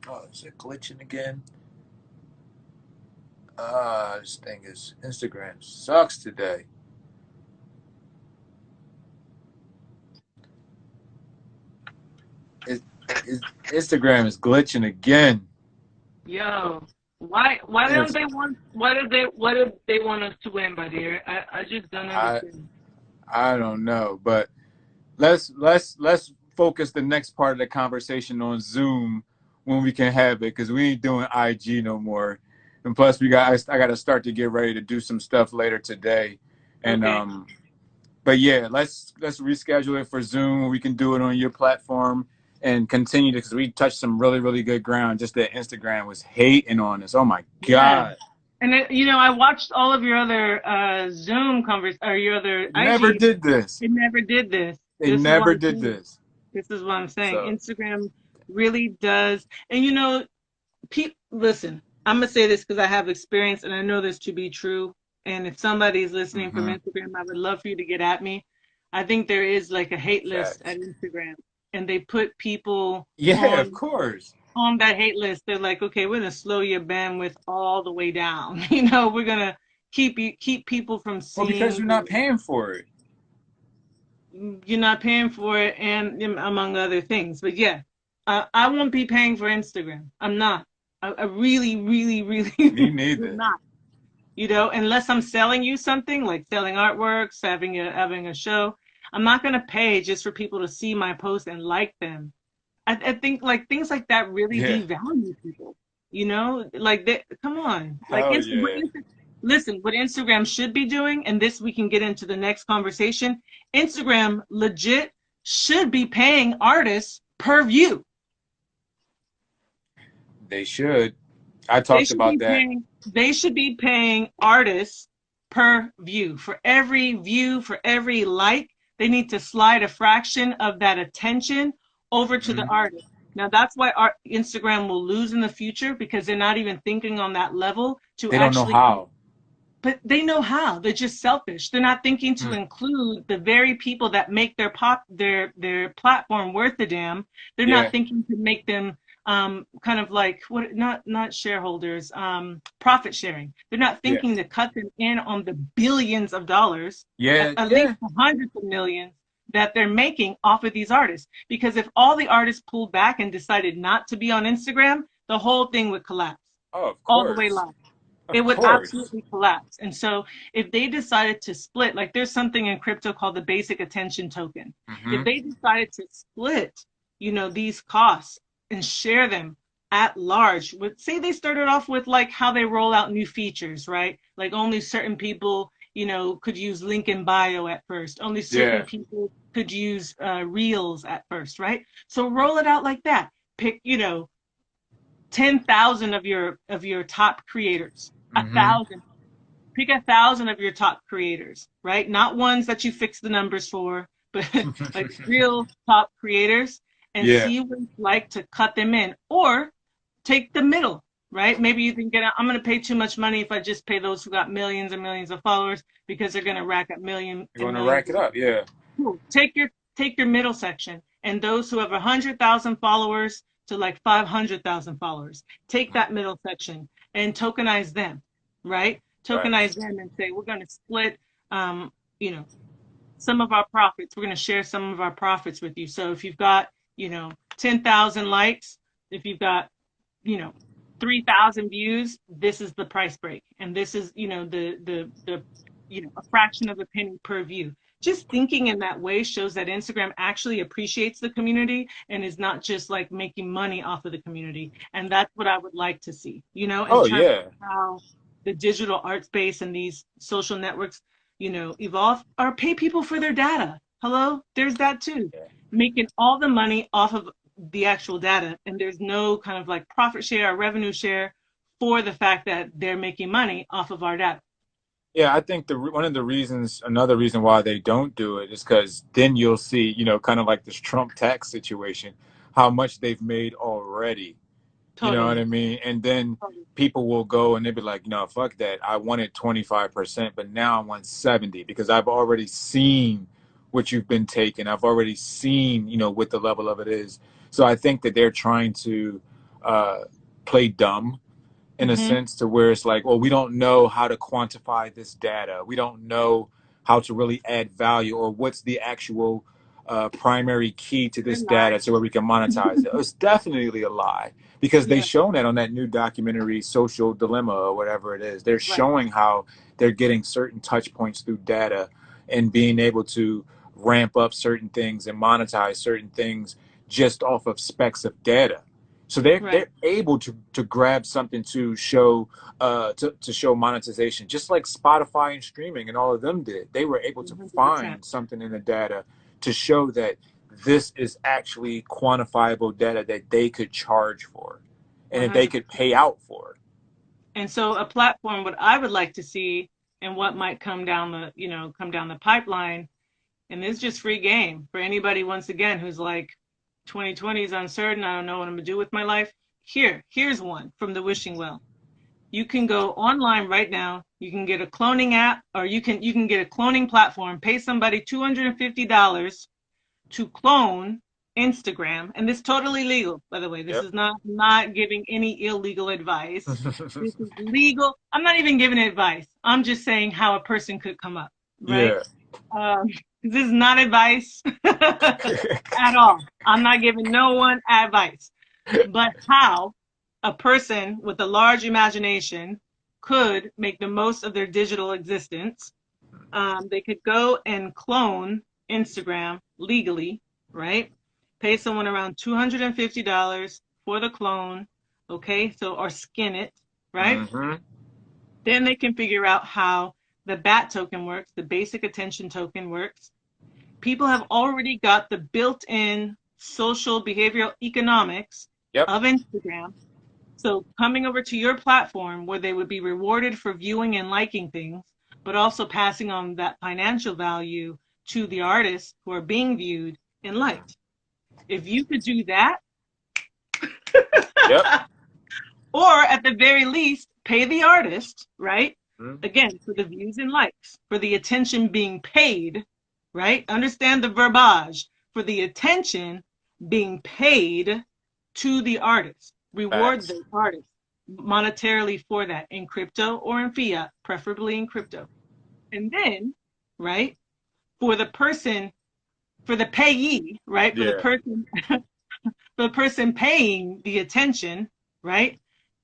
Oh, is it glitching again? This thing is Instagram sucks today. It, Instagram is glitching again. Yo, why don't It's they want why do they want us to win, my dear? I just don't I understand. I don't know, but let's focus the next part of the conversation on Zoom when we can have it, because we ain't doing IG no more. And plus, I got to start to get ready to do some stuff later today, and Okay. but yeah, let's reschedule it for Zoom. We can do it on your platform and continue to, because we touched some really good ground. Just that Instagram was hating on us. Oh my Yeah. god, And I watched all of your other Zoom convers or your other they never IG. did this. It never did this. They This is what never I'm did saying. this. This is what I'm saying. So Instagram really does. And listen, I'm gonna say this because I have experience and I know this to be true. And if somebody's listening from hmm Instagram, I would love for you to get at me. I think there is like a hate list facts. at Instagram, and they put people Yeah, of on course. on that hate list. They're like, okay, we're gonna slow your bandwidth all the way down. We're gonna keep people from Well, because seeing you're not paying for it. you're not paying for it, and among other things. But yeah, I won't be paying for Instagram. I'm not. I really, really, really Me will neither. not. Unless I'm selling you something, like selling artworks, having a show. I'm not gonna pay just for people to see my posts and like them. I think like things like that really Yeah. devalue people. Like come on, like Hell yeah. listen, what Instagram should be doing, and this we can get into the next conversation. Instagram legit should be paying artists per view. They should. I They talked should about be that. paying they should be paying artists per view. For every view, for every like, they need to slide a fraction of that attention over to the hmm artist. Now that's why Instagram will lose in the future because they're not even thinking on that level to They don't know actually, how. but they know how. They're just selfish. They're not thinking to Hmm. include the very people that make their platform worth a damn. They're not Yeah. thinking to make them kind of like what not shareholders, profit sharing. They're not Yeah. thinking to cut them in on the billions of dollars, Yeah. at least Yeah. the hundreds of millions that they're making off of these artists. Because if all the artists pulled back and decided not to be on Instagram, the whole thing would collapse Oh, of all the way course. live. It Of would course. absolutely collapse. And so if they decided to split, like there's something in crypto called the basic attention token. If hmm they decided to split, these costs and share them at large, with say they started off with like how they roll out new features, right? Like only certain people, could use link in bio at first. Only certain Yeah. people could use reels at first, right? So roll it out like that. Pick, 10,000 of your top creators, a hmm thousand. Pick 1,000 of your top creators, right? Not ones that you fix the numbers for, but like real top creators, and Yeah. see what it's like to cut them in, or take the middle, right? Maybe you think I'm going to pay too much money if I just pay those who got millions and millions of followers because they're going to rack up millions You're and going to millions. rack it up. Yeah. Cool. Take your middle section, and those who have 100,000 followers to like 500,000 followers. Take that middle section and tokenize them, right? Right. Tokenize them and say we're going to split, um, you know, some of our profits. We're going to share some of our profits with you. So if you've got, 10,000 likes, if you've got, you know, 3,000 views, this is the price break, and this is, the a fraction of a penny per view. Just thinking in that way shows that Instagram actually appreciates the community and is not just like making money off of the community. And that's what I would like to see, in Oh terms yeah. of how the digital art space and these social networks, evolve or pay people for their data. Hello, there's that too. Yeah. Making all the money off of the actual data, and there's no kind of like profit share or revenue share for the fact that they're making money off of our data. Yeah, I think one of the reasons, another reason why they don't do it is because then you'll see, kind of like this Trump tax situation, how much they've made already. You know what I Totally. mean? And then Totally. people will go and they'll be like, no, fuck that. I wanted 25%, but now I want 70 because I've already seen what you've been taking. I've already seen, what the level of it is. So I think that they're trying to uh, play dumb in a Mm-hmm. sense to where it's like, well, we don't know how to quantify this data. We don't know how to really add value or what's the actual primary key to They're this data lying. so where we can monetize it. It's definitely a lie because they Yeah, shown that on that new documentary, Social Dilemma or whatever it is. They're right. showing how they're getting certain touch points through data and being able to ramp up certain things and monetize certain things just off of specks of data. So Right. they're able to grab something to show to show monetization, just like Spotify and streaming and all of them did. They were able to 100%. find something in the data to show that this is actually quantifiable data that they could charge for and that they could 100%. pay out for. And so a platform, what I would like to see and what might come down the pipeline, and this is just free game for anybody, once again, who's like 2020 is uncertain. I don't know what I'm gonna do with my life. Here's one from the wishing well. You can go online right now. You can get a cloning app, or you can get a cloning platform, pay somebody $250 to clone Instagram, and this is totally legal, by the way. This Yep. is not giving any illegal advice. This is legal. I'm not even giving advice. I'm just saying how a person could come up, right? Yeah. Um, this is not advice at all. I'm not giving no one advice, but how a person with a large imagination could make the most of their digital existence. They could go and clone Instagram legally, right? Pay someone around $250 for the clone, okay? So, or skin it, right? Hmm. Then they can figure out how the BAT token works, the basic attention token works. People have already got the built-in social behavioral economics Yep. of Instagram. So coming over to your platform where they would be rewarded for viewing and liking things, but also passing on that financial value to the artists who are being viewed and liked. If you could do that, Yep. or at the very least, pay the artist, right? Mhm. Again, for the views and likes, for the attention being paid, right? Understand the verbiage, for the attention being paid to the artist. Reward Facts. the artist monetarily for that in crypto or in fiat, preferably in crypto. And then, right, for the person, for the payee, right, for the Yeah. person, for the person paying the attention, right,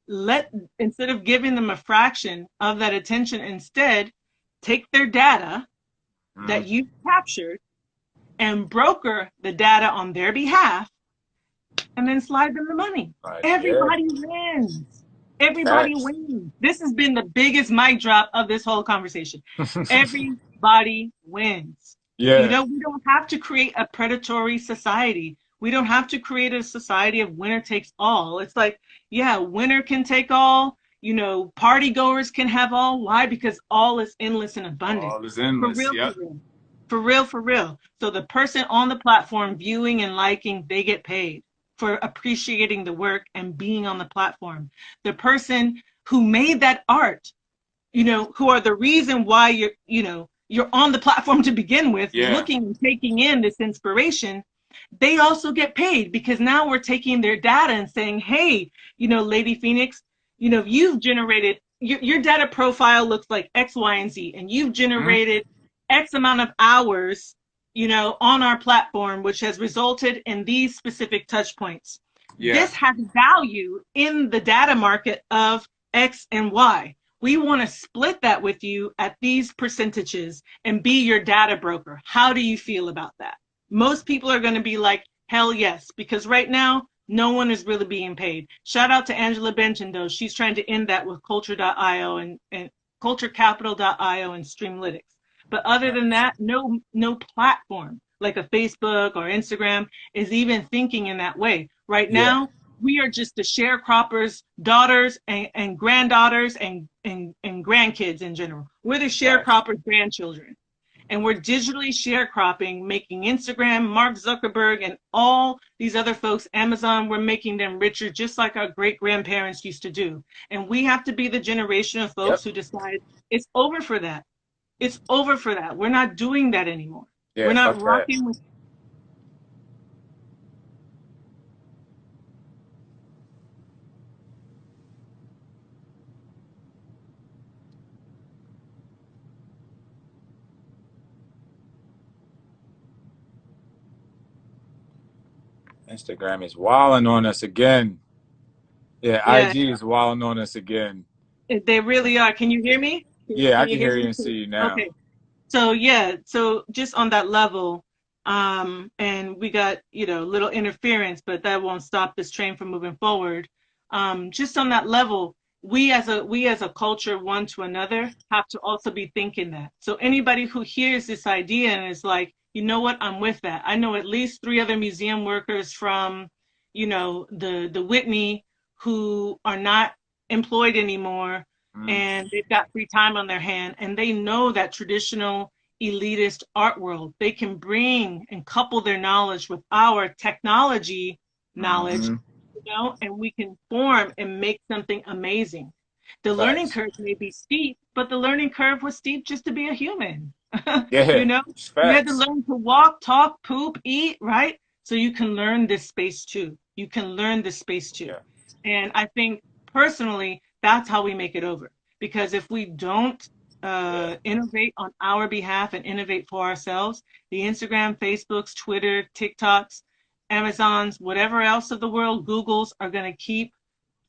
let, instead of giving them a fraction of that attention, instead take their data that Mhm. you captured and broker the data on their behalf and then slide them the money. Like, yeah. Everybody wins. Everybody Facts. wins. This has been the biggest mic drop of this whole conversation. Everybody wins. Yeah. We don't have to create a predatory society. We don't have to create a society of winner takes all. It's like, yeah, winner can take all. Party goers can have all. Why? Because all is endless and abundant. All is For endless. real, for Yep. real. For real, for real. So the person on the platform viewing and liking, they get paid for appreciating the work and being on the platform. The person who made that art, who are the reason why you're on the platform to begin with, Yeah. looking and taking in this inspiration, they also get paid because now we're taking their data and saying, hey, Lady PheOnix, you've generated your data profile looks like X, Y, and Z, and you've Mhm. generated X amount of hours, on our platform, which has resulted in these specific touch points. Yeah. This has value in the data market of X and Y. We want to split that with you at these percentages and be your data broker. How do you feel about that? Most people are going to be like, hell yes, because right now, no one is really being paid. Shout out to Angela Benton, though. She's trying to end that with culture.io and culturecapital.io and Streamlytics. But other than that, no platform like a Facebook or Instagram is even thinking in that way. Right Yeah. now, we are just the sharecroppers' daughters and granddaughters and grandkids in general. We're the Facts. sharecroppers' grandchildren. And we're digitally sharecropping, making Instagram, Mark Zuckerberg, and all these other folks, Amazon, we're making them richer just like our great grandparents used to do. And we have to be the generation of Yep. folks who decide it's over for that. It's over for that. We're not doing that anymore. We're Yeah. not Fuck that. rocking with. Instagram is wilding on us again. Yeah, Yeah, IG is wilding on us again. they really are. Can you hear me? Yeah, I Can you can hear hear you me? and see you now. Okay. So yeah, so just on that level, and we got, little interference, but that won't stop this train from moving forward. Just on that level, we as a culture, one to another, have to also be thinking that. So anybody who hears this idea and is like, you know what, I'm with that. I know at least three other museum workers from, the Whitney who are not employed anymore, Mm. and they've got free time on their hand, and they know that traditional elitist art world. They can bring and couple their knowledge with our technology knowledge, Mm-hmm. and we can form and make something amazing. The learning Facts. curve may be steep, but the learning curve was steep just to be a human. you Yeah. know, It's you had to facts. learn to walk, talk, poop, eat, right? So you can learn this space too. You can learn this space too. Yeah. And I think personally, that's how we make it over. Because if we don't Yeah. innovate on our behalf and innovate for ourselves, the Instagram, Facebooks, Twitter, TikToks, Amazons, whatever else of the world, Googles are going to keep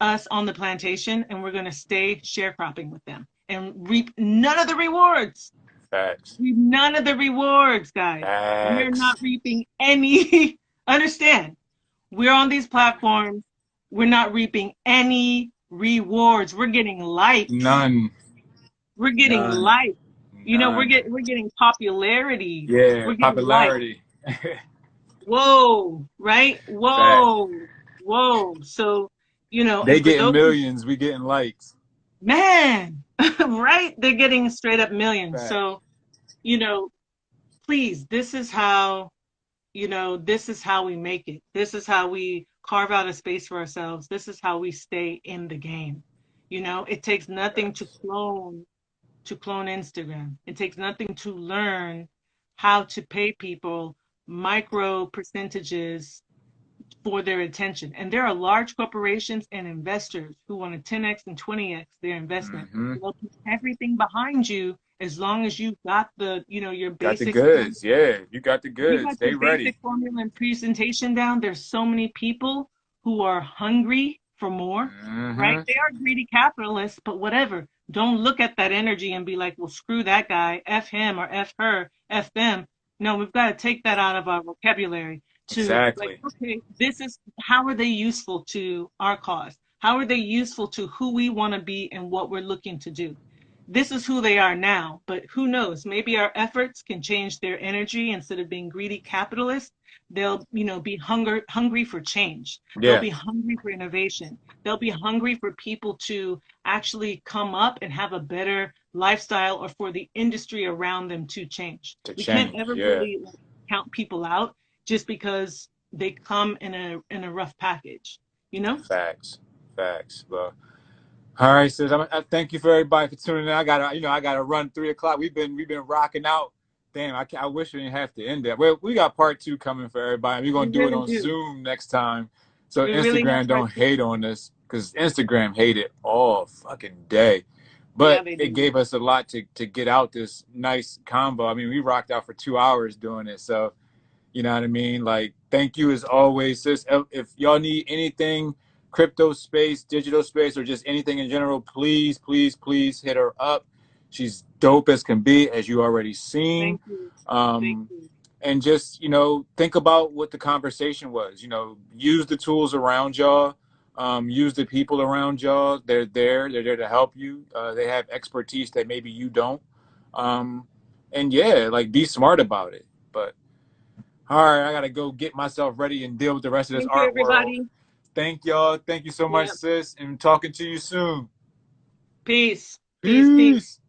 us on the plantation, and we're going to stay sharecropping with them and reap none of the rewards. Facts. Reap none of the rewards, guys. We're not Facts. reaping any. Understand, we're on these platforms. We're not reaping any rewards. We're getting likes. None. We're getting None. likes. We're None. getting popularity. Yeah. We're getting likes. Popularity. Whoa, right? Fact. Whoa, whoa. So, They and for getting those who, millions. We getting likes. man, right? They're getting straight up millions. Facts. So, you know, please, this is how we make it. This is how we carve out a space for ourselves. This is how we stay in the game. It takes nothing Facts. to clone Instagram. It takes nothing to learn how to pay people micro percentages for their attention. And there are large corporations and investors who want to 10x and 20x their investment. Mm-hmm. They'll put everything behind you as long as you've got your Got the basics goods. Yeah. You got the you goods. got your They basic ready. formula and presentation down. There's so many people who are hungry for more, right? Mm-hmm. They are greedy capitalists, but whatever. Don't look at that energy and be like, well, screw that guy, F him or F her, F them. No, we've got to take that out of our vocabulary to like, Exactly. okay, this is how are they useful to our cause? How are they useful to who we want to be and what we're looking to do? This is who they are now, but who knows? Maybe our efforts can change their energy. Instead of being greedy capitalists, they'll, be hungry for change. They'll Yeah. be hungry for innovation. They'll be hungry for people to actually come up and have a better lifestyle, or for the industry around them to change. To We can't change. ever Yeah. really count people out just because they come in a rough package, you know? Facts. Facts. Well, all right, sis. I thank you for everybody for tuning in. I gotta run 3 o'clock. We've been rocking out. Damn, I wish we didn't have to end that. Well, we got part two coming for everybody. We're We gonna do it really on do. Zoom next time, so We really have Instagram part don't two. hate on us, because Instagram hated all fucking day. Yeah, But they it do. gave us a lot to get out this nice combo. I mean, we rocked out for 2 hours doing it. So you know what I mean? Like, thank you as always, sis. If y'all need anything, crypto space, digital space, or just anything in general, please, please, please hit her up. She's dope as can be, as you already seen. Thank you. Thank Um, you. and just, think about what the conversation was. Use the tools around y'all. Use the people around y'all. They're there to help you. They have expertise that maybe you don't. um, and yeah, like, be smart about it. But all right, I gotta go get myself ready and deal with the rest of this Thank you, art world. everybody. Thank y'all. Thank you so much, Yeah. sis, and talking to you soon. Peace. Peace. Peace. Peace.